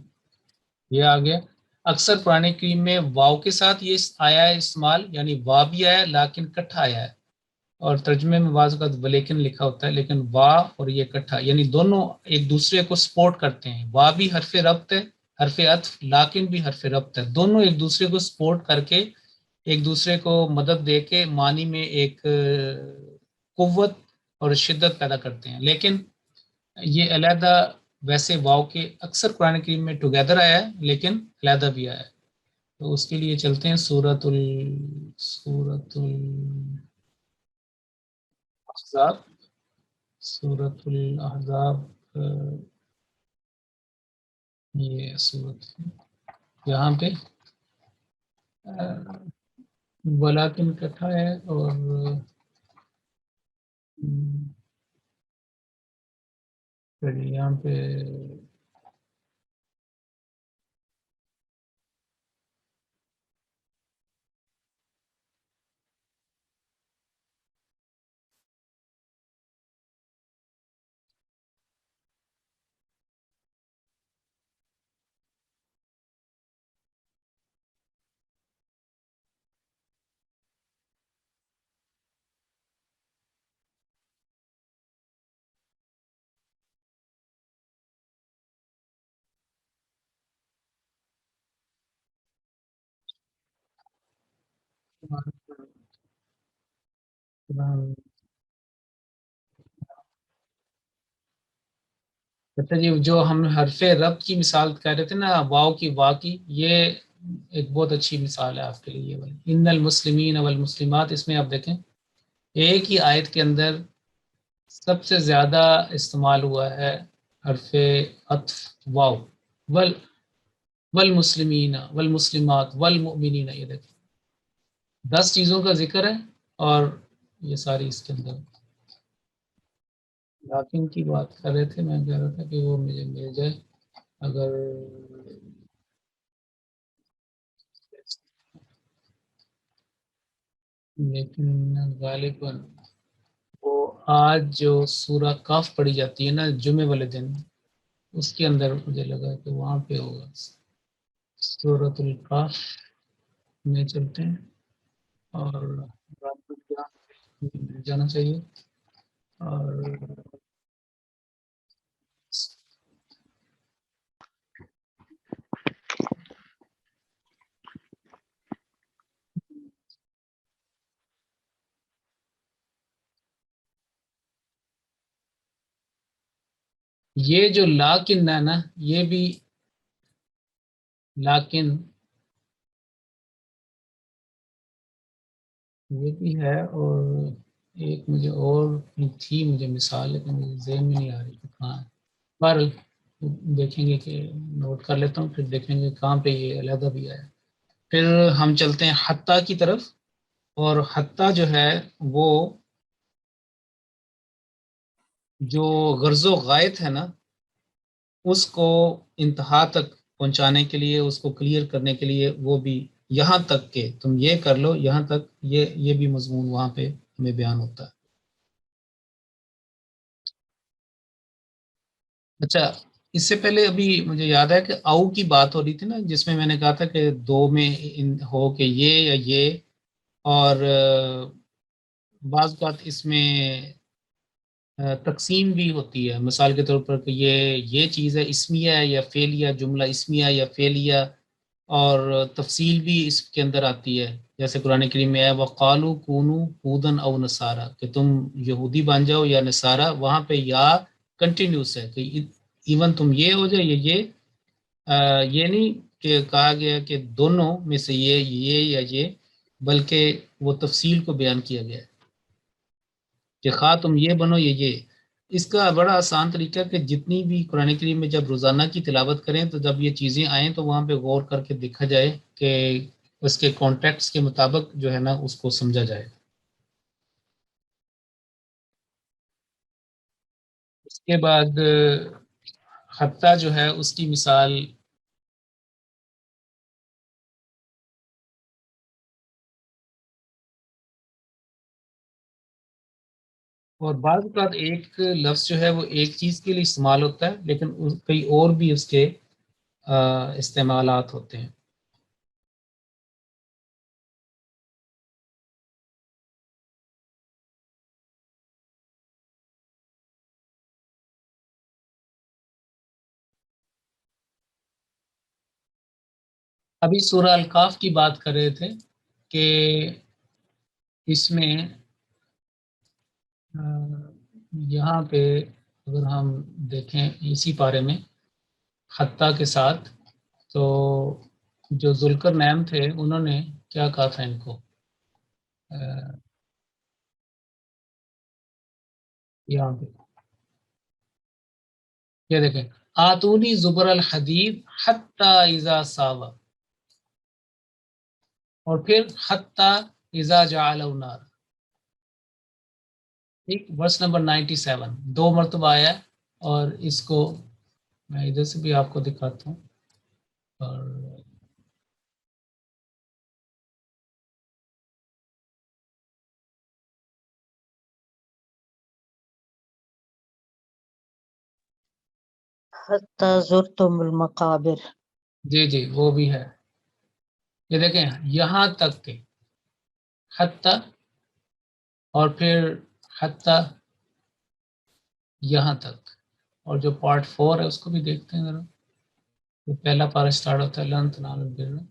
یہ آ گیا. اکثر قرآن کریم میں واو کے ساتھ یہ آیا ہے استعمال یعنی وا بھی آیا ہے لیکن کٹھا آیا ہے. اور ترجمے میں بعض اوقات ولیکن لکھا ہوتا ہے لیکن وا اور یہ کٹھا یعنی دونوں ایک دوسرے کو سپورٹ کرتے ہیں. وا بھی حرف ربط ہے حرف عطف لیکن بھی حرف ربط ہے. دونوں ایک دوسرے کو سپورٹ کر کے ایک دوسرے کو مدد دے کے معنی میں ایک قوت اور شدت پیدا کرتے ہیں. لیکن یہ علیحدہ ویسے واو کے اکثر قرآن کریم میں ٹوگیدر آیا ہے لیکن علیحدہ بھی آیا ہے. تو اس کے لیے چلتے ہیں سورۃ الاحزاب. سورۃ الاحزاب یہ سورت یہاں پہ ولیکن کٹھا ہے اور یہاں پہ اچھا جی، جو ہم حرف ربط کی مثال کہہ رہے تھے نا، واو کی وا کی، یہ ایک بہت اچھی مثال ہے آپ کے لیے. ان المسلمین والمسلمات، اس میں آپ دیکھیں ایک ہی آیت کے اندر سب سے زیادہ استعمال ہوا ہے حرف عطف واو. ول والمسلمین والمسلمات والمؤمنین، یہ دیکھیں 10 چیزوں کا ذکر ہے اور یہ ساری اس کے اندر. لاکن کی بات کر رہے تھے، میں کہہ رہا تھا کہ وہ مجھے مل جائے اگر، لیکن غالباً وہ آج جو سورہ کاف پڑھی جاتی ہے نا جمعے والے دن، اس کے اندر مجھے لگا کہ وہاں پہ ہوگا. سورۃ الکاف میں چلتے ہیں اور جانا چاہیے. اور یہ جو لاکن ہے نا، یہ بھی لاکن یہ بھی ہے. اور ایک مجھے اور تھی مجھے مثال، لیکن مجھے ذہن میں نہیں آ رہی کہ کہاں ہے. پر دیکھیں گے کہ نوٹ کر لیتا ہوں، پھر دیکھیں گے کہاں پہ یہ علیحدہ بھی آیا. پھر ہم چلتے ہیں حتیٰ کی طرف. اور حتیٰ جو ہے وہ جو غرض و غایت ہے نا، اس کو انتہا تک پہنچانے کے لیے، اس کو کلیئر کرنے کے لیے، وہ بھی یہاں تک کہ تم یہ کر لو، یہاں تک یہ بھی مضمون وہاں پہ ہمیں بیان ہوتا ہے. اچھا، اس سے پہلے ابھی مجھے یاد ہے کہ او کی بات ہو رہی تھی نا، جس میں میں نے کہا تھا کہ دو میں ہو کہ یہ یا یہ. اور بعض اوقات اس میں تقسیم بھی ہوتی ہے، مثال کے طور پر کہ یہ چیز ہے اسمیہ ہے یا فعلیہ، جملہ اسمیہ یا فعلیہ. اور تفصیل بھی اس کے اندر آتی ہے، جیسے قرآن کریم میں ہے وَقَالُوا كُونُوا هُودًا أَوْ نَصَارَىٰ، کہ تم یہودی بن جاؤ یا نصارہ. وہاں پہ یا کنٹینیوس ہے کہ ایون تم یہ ہو جائے یا یہ نہیں کہ کہا گیا کہ دونوں میں سے یہ یا یہ، بلکہ وہ تفصیل کو بیان کیا گیا ہے کہ خواہ تم یہ بنو یا یہ. اس کا بڑا آسان طریقہ کہ جتنی بھی قرآن کریم میں جب روزانہ کی تلاوت کریں تو جب یہ چیزیں آئیں تو وہاں پہ غور کر کے دیکھا جائے کہ اس کے کانٹیکٹس کے مطابق جو ہے نا اس کو سمجھا جائے. اس کے بعد حتیٰ جو ہے اس کی مثال، اور بعض اوقات ایک لفظ جو ہے وہ ایک چیز کے لیے استعمال ہوتا ہے، لیکن کئی اور بھی اس کے استعمالات ہوتے ہیں. ابھی سورہ الکاف کی بات کر رہے تھے کہ اس میں یہاں پہ اگر ہم دیکھیں اسی پارے میں حتیٰ کے ساتھ، تو جو ذوالکر نعیم تھے انہوں نے کیا کہا تھا ان کو، یہاں پہ یہ دیکھیں آتونی زبر الحدید حتیٰ اذا ساوا، اور پھر حتیٰ اذا جعلہ نار. ٹھیک، ورس نمبر 97 دو مرتبہ آیا ہے. اور اس کو میں ادھر سے بھی آپ کو دکھاتا ہوں. اور حتی زرتم المقابر. جی جی وہ بھی ہے. یہ دیکھیں یہاں تک کہ حتی اور پھر حتی یہاں تک. اور جو پارٹ 4 ہے اس کو بھی دیکھتے ہیں ذرا. جو پہلا پارا اسٹارٹ ہوتا ہے لن تنالوا البر.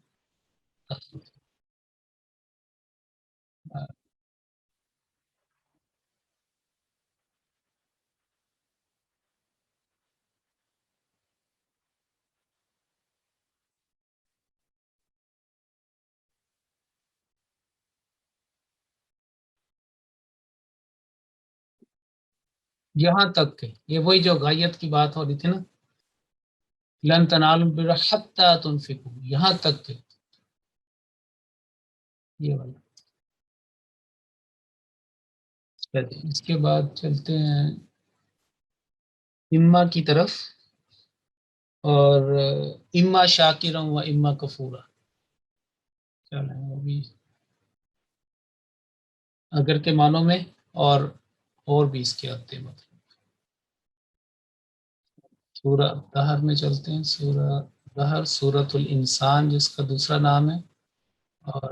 یہاں تک کہ یہ وہی جو غایت کی بات ہو رہی تھی نا، لن تنالوا البر حتی تنفقوا، یہاں تک کہ یہ والا. اس کے بعد چلتے ہیں اما کی طرف. اور اما شاکرا و اما کفورا. چلیں وہ بھی اگر کے معنوں میں اور بھی اس کے آتے ہیں. مطلب سورہ دہر میں چلتے ہیں. سورہ دہر سورۃ الانسان جس کا دوسرا نام ہے. اور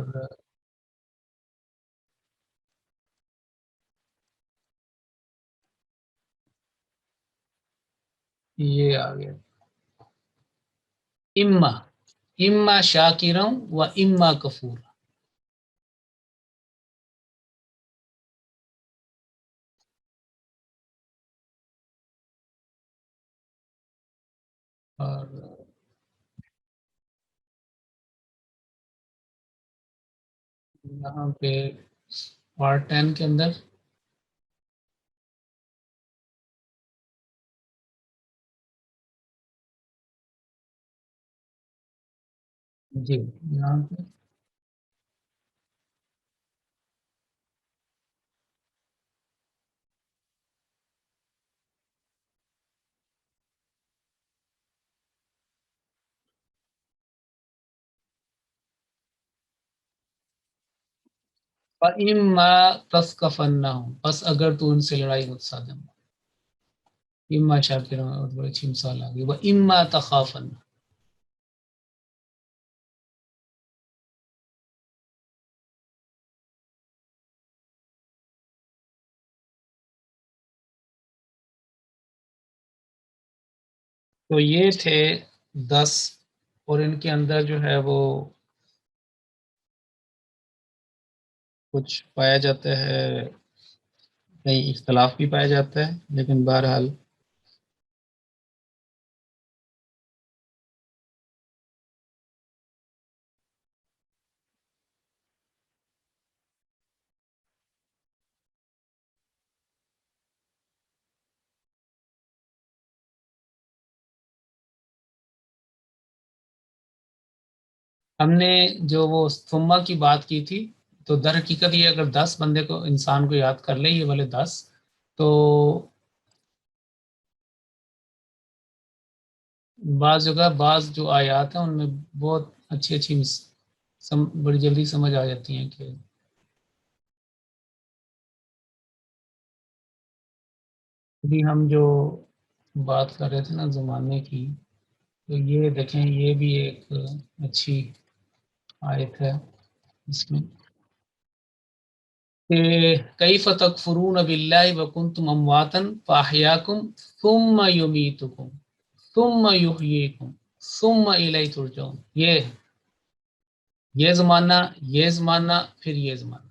یہ آ گیا اما شاکرا و اما کفورا. اور یہاں پہ پارٹ 10 کے اندر جی یہاں پہ فَإِمَّا تَثْقَفَنَّهُمْ، بس اگر تو ان سے لڑائی مت سادم. اما شاکرا اور بڑی اچھی مثال آ گئی. وہ اما تخافن. تو یہ تھے 10. اور ان کے اندر جو ہے وہ کچھ پایا جاتا ہے، کہیں اختلاف بھی پایا جاتا ہے، لیکن بہرحال ہم نے جو وہ ثمہ کی بات کی تھی، تو در حقیقت یہ اگر 10 بندے کو انسان کو یاد کر لے یہ والے 10، تو بعض جگہ بعض جو آیات ہیں ان میں بہت اچھی اچھی بڑی جلدی سمجھ آ جاتی ہیں. کہ ابھی ہم جو بات کر رہے تھے نا زمانے کی، تو یہ دیکھیں یہ بھی ایک اچھی آیت ہے اس میں کہ کیف تکفرون باللہ وکنتم امواتا فاحیاکم ثم یمیتکم ثم یحییکم ثم الیہ ترجعون. یہ زمانہ پھر یہ زمانہ.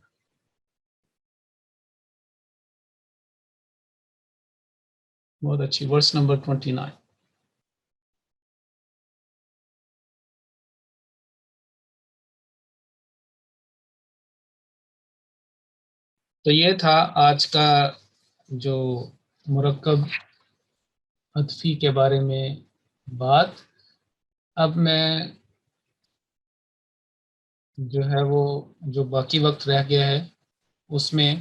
بہت اچھی. Verse number 29. تو یہ تھا آج کا جو مرکب عطفی کے بارے میں بات. اب میں جو ہے وہ جو باقی وقت رہ گیا ہے اس میں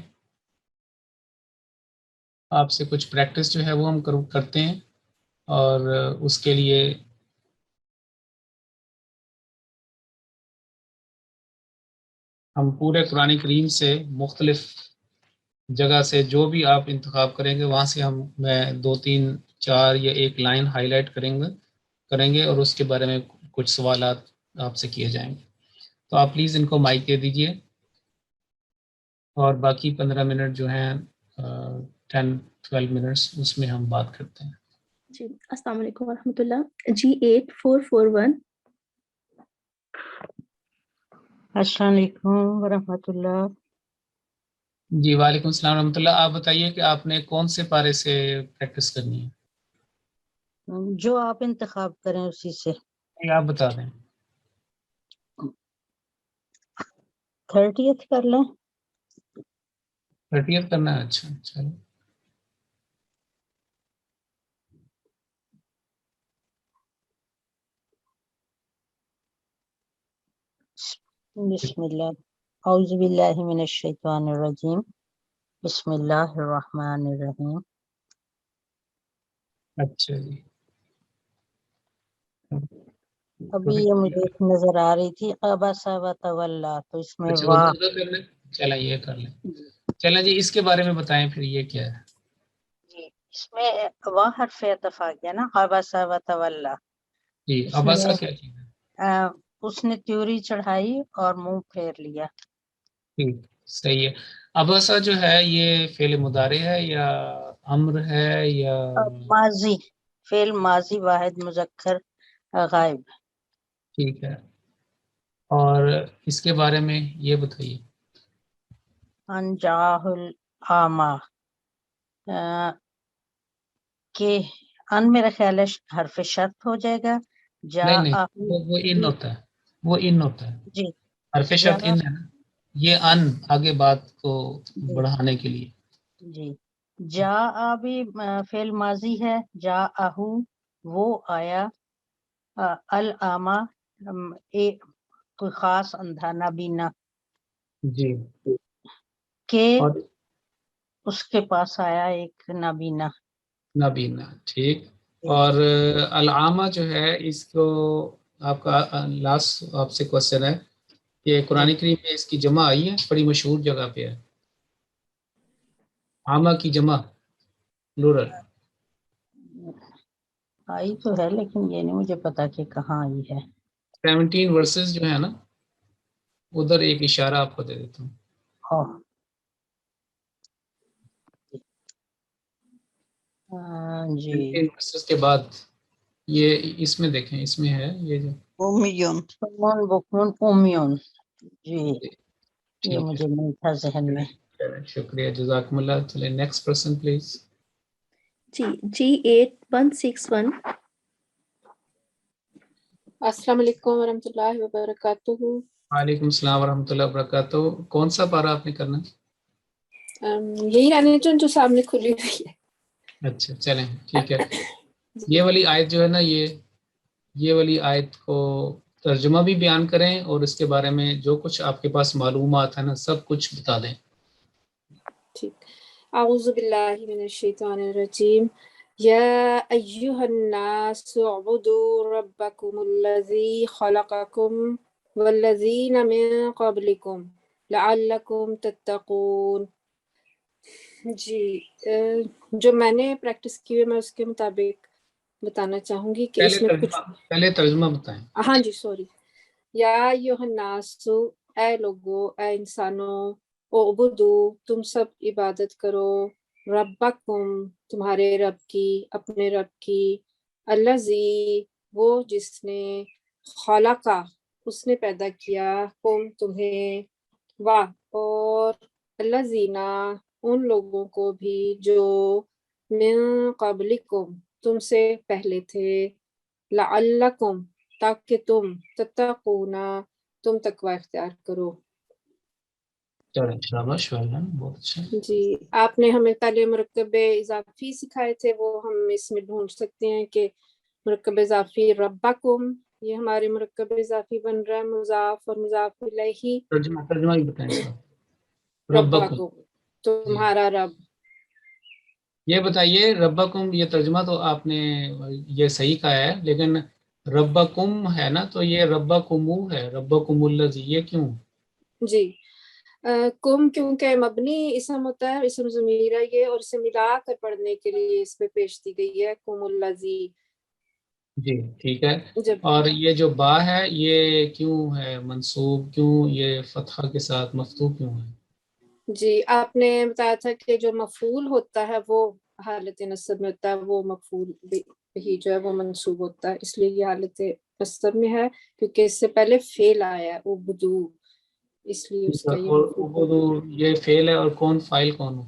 آپ سے کچھ پریکٹس جو ہے وہ ہم کرتے ہیں، اور اس کے لیے ہم پورے قرآن کریم سے مختلف جگہ سے جو بھی آپ انتخاب کریں گے وہاں سے میں 2 3 4 یا 1 لائن ہائی لائٹ کریں گے اور اس کے بارے میں کچھ سوالات آپ سے کیے جائیں گے. تو آپ پلیز ان کو مائک دے دیجئے، اور باقی 15 منٹ جو ہیں 10 12 منٹس اس میں ہم بات کرتے ہیں. جی السلام علیکم ورحمۃ اللہ. G8441. السلام علیکم ورحمۃ اللہ. جی وعلیکم السلام ورحمۃ اللہ. آپ بتائیے کہ آپ نے کون سے پارے سے پریکٹس کرنی ہے؟ جو آپ انتخاب کریں اسی سے. آپ بتا دیں. 30th کر لیں. 30th کرنا ہے؟ اچھا چلو. بسم اللہ. اعوذ باللہ من الشیطان الرجیم. بسم اللہ الرحمن الرحیم. اچھا جی. ابھی یہ مجھے ایک نظر آ رہی تھی عبس و تولی، تو اس میں اچھا واہ. اردو کر لیں. چلیں یہ کر لیں. چلیں جی اس کے بارے میں بتائیں پھر یہ کیا ہے؟ جی اس میں واہ حرف عطف آ گیا نا، عبس و تولی. جی اس اب ایسا میں کیا چیز ہے؟ اس نے تیوری چڑھائی اور منہ پھیر لیا. ٹھیک صحیح ہے. اب ایسا جو ہے یہ فعل مضارع ہے یا امر ہے یا ماضی، فعل ماضی واحد مذکر غائب. ٹھیک ہے. اور اس کے بارے میں یہ بتائیے. انجاہ العامہ کہ ان میرا خیال ہے حرف شرط ہو جائے گا. جا نہیں وہ ان ہوتا ہے، وہ ان ہوتا ہے. جی حرف جا شرط ان ہے نا، یہ ان آگے بات کو جی بڑھانے کے لیے. جی جا بھی فعل ماضی ہے. جا اہو وہ آیا. العامہ کوئی خاص اندھا نابینا جی کہ اور اس کے پاس آیا ایک نابینا. نابینا. ٹھیک. اور العامہ جو ہے اس کو آپ کا لاسٹ آپ سے کوشچن ہے کہ قرآن کریم میں اس کی جمع آئی ہے؟ بڑی مشہور جگہ پہ ہے عامہ کی جمع پلورل. آئی تو ہے لیکن یہ نہیں مجھے پتا کہ کہاں آئی ہے. 17 ورسز جو ہے نا ادھر ایک اشارہ آپ کو دے دیتا ہوں. جی 17 ورسز کے بعد یہ اس میں دیکھیں، اس میں ہے یہ جو سمون بکمون اومیون. جی یہ ٹھیک ہے. مجھے نہیں تھا ذہن میں. شکریہ جزاکم اللہ. چلیں next person please. G G8161. السلام علیکم ورحمۃ اللہ وبرکاتہ. وعلیکم السلام ورحمۃ اللہ وبرکاتہ. کون سا پارہ آپ نے کرنا ہے؟ یہی رہنے جو سامنے کھلی ہوئی ہے. اچھا چلیں ٹھیک ہے. یہ والی آیت جو ہے نا یہ والی آیت کو ترجمہ بھی بیان کریں اور اس کے بارے میں جو کچھ آپ کے پاس معلومات ہیں نا سب کچھ بتا دیں. ٹھیک. اعوذ باللہ من الشیطان الرجیم. یا ایہا الناس اعبدوا ربکم الذی خلقکم والذین من قبلکم لعلکم تتقون. جی جو میں نے پریکٹس کی ہے میں اس کے مطابق بتانا چاہوں گی کہ اس میں کچھ پہلے ترجمہ بتائیں. ہاں جی سوری. یا ایھا الناس اے لوگو، اے انسانوں، اعبدو تم سب عبادت کرو، ربکم تمہارے رب کی، اپنے رب کی، الذی وہ جس نے، خلقا اس نے پیدا کیا، کم تمہیں، واہ اور الذین ان لوگوں کو بھی جو من قبلکم تم سے پہلے تھے، لعلکم تاکہ تم، تتقون تم تقوی اختیار کرو. شاباش بہت اچھا. جی آپ نے ہمیں پہلے مرکب اضافی سکھائے تھے، وہ ہم اس میں ڈھونڈ سکتے ہیں کہ مرکب اضافی ربکم، یہ ہمارے مرکب اضافی بن رہا ہے مضاف اور مضاف الیہ. ترجمہ ہی بتائیں صاحب. ربکم ربکم تمہارا رب. یہ بتائیے ربکم، یہ ترجمہ تو آپ نے یہ صحیح کہا ہے، لیکن ربکم ہے نا، تو یہ ربکمو ہے، ربکم الذی، یہ کیوں؟ جی کم کیونکہ مبنی اسم ہوتا ہے، اسم ضمیر ہے یہ، اور اسے ملا کر پڑھنے کے لیے اس پہ پیش دی گئی ہے کم الذی. جی ٹھیک ہے. جب اور یہ جو با ہے یہ کیوں ہے منصوب، کیوں یہ فتحہ کے ساتھ مفتوح کیوں ہے؟ جی آپ نے بتایا تھا کہ جو مفعول ہوتا ہے وہ حالت نصب میں ہوتا ہے، وہ مفعول ہی جو ہے وہ منصوب ہوتا ہے، اس لیے یہ حالت نصب میں ہے کیونکہ اس سے پہلے فعل آیا ہے عبدو، اس لیے اس کا یہ اور مفعول ہو عبدو یہ فعل ہے، اور کون فاعل کون ہو؟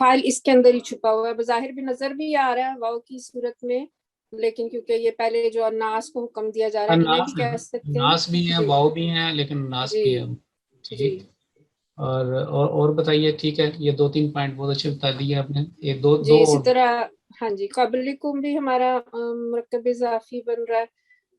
فائل اس کے اندر ہی چھپا ہوا ہے، بظاہر بھی نظر بھی آ رہا ہے واو کی صورت میں، لیکن کیونکہ یہ پہلے جو الناس کو حکم دیا جا رہا ہے، انہیں بھی ناس ہے نا، کہہ سکتے ہیں. ناس بھی ہیں، جی واؤ بھی ہیں، لیکن ناس جی بھی ہے. جی ٹھیک. اور بتائیے. ٹھیک ہے، یہ 2-3 پوائنٹ بہت اچھے بتا دیے آپ نے. ایک دو جی اسی اور. طرح ہاں جی قبلکم بھی ہمارا مرکب اضافی بن رہا ہے،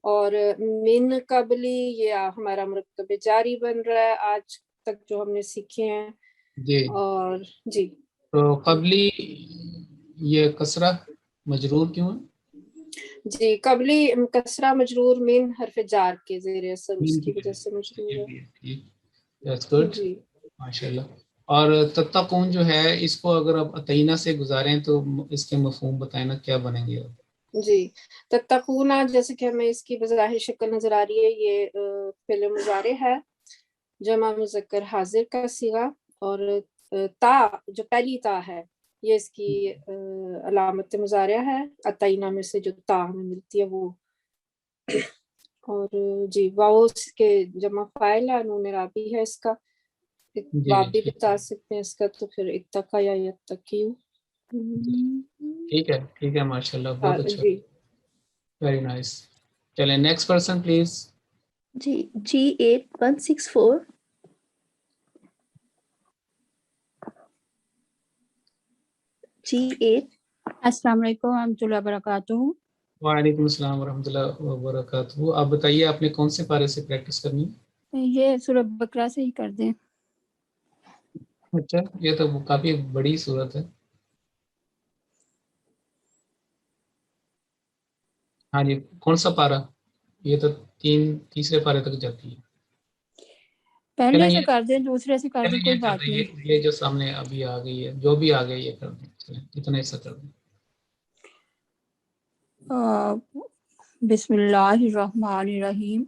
اور من قبلی یہ ہمارا مرکب جاری بن رہا ہے آج تک جو ہم نے سیکھے ہیں. جی اور جی تو قبلی یہ کسرہ مجرور کیوں ہے؟ جی قبلی کسرہ مجرور من حرف جار کے زیر اثر، اس مین کی کی وجہ وجہ سے مجرور یہ ہے. بھی ہے. ٹھیک. That's good. جی ماشاء اللہ. اور تتقون جو ہے اس کو اگر آپ عطینہ سے گزاریں تو اس کے مفہوم بتائیں نا، کیا بنیں گے؟ جی تتقون جیسے کہ ہمیں اس کی بظاہر شکل نظر آ رہی ہے، یہ فعل مضارع ہے جمع مذکر حاضر کا صیغہ، اور تا جو پہلی تا ہے یہ اس کی علامت مضارع ہے، عطینہ میں سے جو تا ہمیں ملتی ہے وہ. اور جی واو اس کے جمع فاعل ہے، نون رابی ہے اس کا، جی باب بھی ٹھیک بتا سکتے ہیں اس کا، تو پھر اتقا یا یتقیو. ٹھیک ہے. ٹھیک ہے ماشاء اللہ، بہت اچھا. جی ویری نائس. چلیں نیکسٹ پرسن پلیز. جی G8164. G8. السلام علیکم ورحمۃ اللہ وبرکاتہ. وعلیکم السلام ورحمۃ اللہ وبرکاتہ. آپ بتائیے آپ نے کون سے پارے سے پریکٹس کرنی ہے؟ یہ سورہ بقرہ سے ہی کر دیں. اچھا، یہ تو کافی بڑی صورت ہے. ہاں جی، کون سا پارہ؟ یہ تو تیسرے پارے تک جاتی ہے. چلیں پہلے سے یہ کر دیں، دوسرے سے کر دیں، کوئی کر بات دیں. نہیں. یہ جو سامنے ابھی آ گئی ہے، جو بھی آ گئی یہ کر دیں. چلیں اتنا حصہ کر دیں. بسم اللہ الرحمن الرحیم.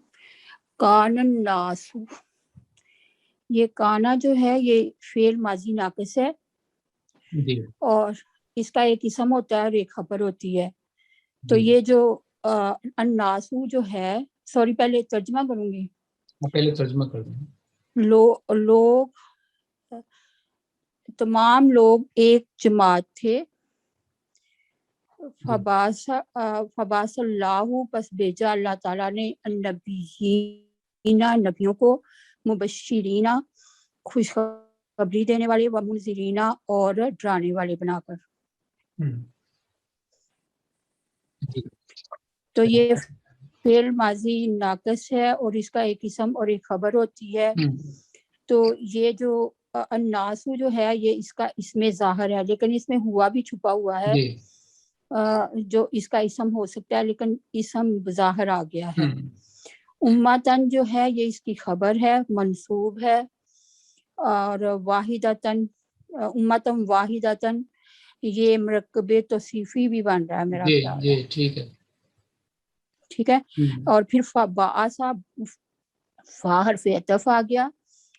کان الناس، یہ کانا جو ہے یہ فعل ماضی ناقص ہے، جی اور اس کا ایک اسم ہوتا ہے اور ایک خبر ہوتی ہے. تو یہ جو الناسو جو ہے، سوری پہلے ترجمہ کروں گی. پہلے ترجمہ کر دیں. لوگ تمام لوگ ایک جماعت تھے. فباس اللہ، پس بھیجا اللہ تعالیٰ نے النبیین نبیوں کو، مبشرین خوشخبری دینے والے، ومنذرین اور ڈرانے والے بنا کر. جی. تو یہ فعل ماضی ناقص ہے اور اس کا ایک اسم اور ایک خبر ہوتی ہے. تو یہ جو الناسو جو ہے یہ اس کا اسم ظاہر ہے، لیکن اس میں ہوا بھی چھپا ہوا ہے، جو اس کا اسم ہو سکتا ہے لیکن اسم ظاہر آ گیا ہے. امتن جو ہے یہ اس کی خبر ہے، منصوب ہے. اور واحدتن، امتن واحدتن یہ مرکب توصیفی بھی بن رہا ہے میرا خیال ہے. جی ٹھیک ہے. ٹھیک ہے. اور پھر باعثا، فا حرف عطف آ گیا.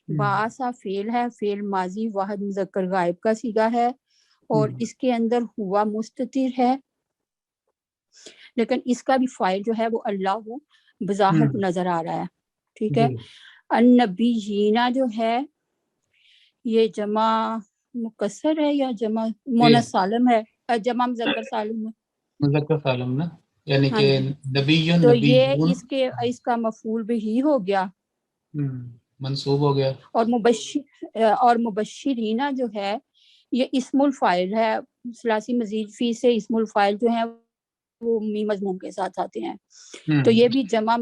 باعثا فعل ہے، فعل ماضی واحد مذکر غائب کا صیغہ ہے، اور اس کے اندر ہوا مستتر ہے، لیکن اس کا بھی فاعل جو ہے وہ اللہ بظاہر نظر آ رہا ہے. ٹھیک ہے. النبیین جو ہے یہ جمع مکسر ہے یا جمع مؤنث سالم ہے، جمع مذکر سالم ہے. مذکر سالم نا، یعنی ہاں کہ جی. نبیون تو یہ نبیون اس کا مفعول بھی ہو گیا، منصوب ہو گیا. اور مبشرینہ جو ہے یہ اسم الفاعل ہے، ثلاثی مزید فی سے اسم الفاعل جو ہے وہ میم مضموم کے ساتھ آتے ہیں. تو یہ بھی جمع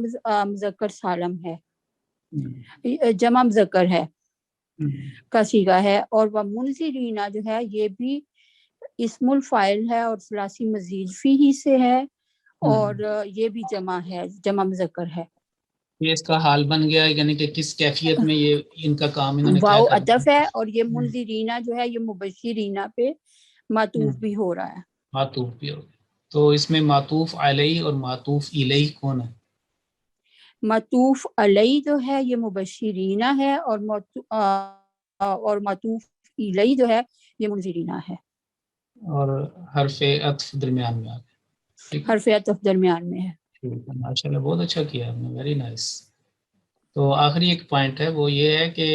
مذکر سالم ہے، جمع مذکر ہے. کا سیغہ ہے. اور وہ منذرینہ جو ہے یہ بھی اسم الفاعل ہے اور ثلاثی مزید فیہ سے ہے اور یہ بھی جمع ہے, جمع مذکر ہے. یہ اس کا حال بن گیا یعنی کہ کس کیفیت میں یہ ان کا کام انہوں نے کیا واو کرنا عطف ہے اور یہ منذرینہ جو ہے یہ مبشرینہ پہ معطوف بھی ہو رہا ہے. معطوف بھی ہو. تو اس میں معطوف علیہ اور معطوف الیہ کون ہے؟ معطوف علیہ جو ہے یہ مبشرینہ ہے اور معطوف الیہ جو ہے یہ منذرینہ ہے. اور حرف عطف درمیان میں آ گیا. حرف عطف درمیان میں ہے. ماشاء اللہ بہت اچھا کیا آپ نے, ویری نائس. تو آخری ایک پوائنٹ ہے وہ یہ ہے کہ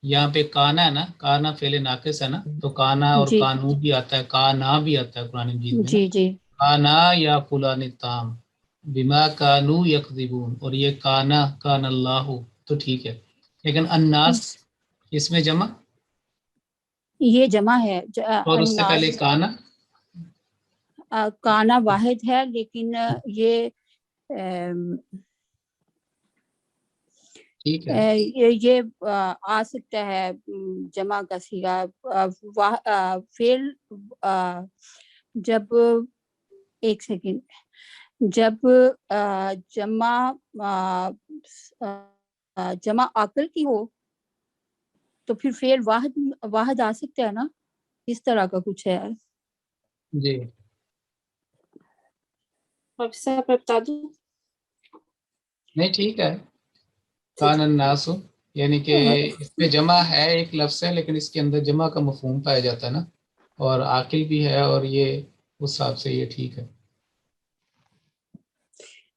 یہاں پہ کانا ہے نا, کانا فعل ناقص ہے نا, تو کانا اور جی کانو بھی آتا ہے, کانا بھی آتا ہے قرآن مجید میں نا. جی جی کانا یا فلان تام بما کانو یکذبون, اور یہ کانا کان اللہ تو ٹھیک ہے, لیکن الناس اس میں جمع یہ جمع ہے. اور اس سے پہلے الناس کانا کانا واحد ہے لیکن یہ ٹھیک ہے یہ آ سکتا ہے جمع کا صیغہ فعل جب ایک سیکنڈ جب جمع عاقل کی ہو تو پھر فعل واحد آ سکتا ہے نا, اس طرح کا کچھ ہے. جی صاحب بتا دوں. نہیں ٹھیک ہے, کان الناس یعنی کہ اس میں جمع ہے, ایک لفظ ہے لیکن اس کے اندر جمع کا مفہوم پایا جاتا ہے نا, اور عاقل بھی ہے, اور یہ اس حساب سے یہ ٹھیک ہے.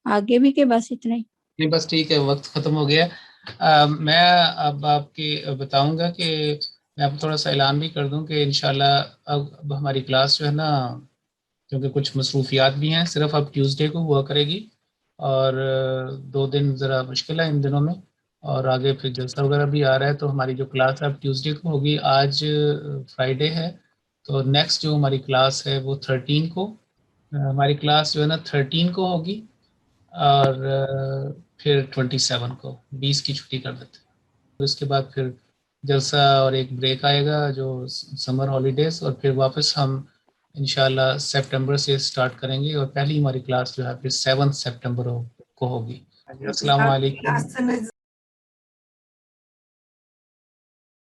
آگے بھی کہ بس اتنا ہی؟ نہیں بس ٹھیک ہے, وقت ختم ہو گیا. میں اب آپ کی بتاؤں گا کہ میں اب تھوڑا سا اعلان بھی کر دوں کہ انشاءاللہ اب ہماری کلاس جو ہے نا, کیونکہ کچھ مصروفیات بھی ہیں, صرف اب ٹیوزڈے کو ہوا کرے گی, اور 2 دن ذرا مشکل ہے ان دنوں میں, اور آگے پھر جلسہ وغیرہ بھی آ رہا ہے, تو ہماری جو کلاس ہے اب ٹیوزڈے کو ہوگی. آج فرائیڈے ہے, تو نیکسٹ جو ہماری کلاس ہے وہ 13 کو, ہماری کلاس جو ہے نا 13 کو ہوگی, اور پھر 27 کو 20 کی چھٹی کر دیتے ہیں. اس کے بعد پھر جلسہ اور ایک بریک آئے گا جو سمر ہالیڈیز, اور پھر واپس ہم انشاءاللہ سپٹمبر سے سٹارٹ کریں گے, اور پہلی ہماری کلاس جو ہے پھر 7 سپٹمبر کو ہوگی. السلام علیکم.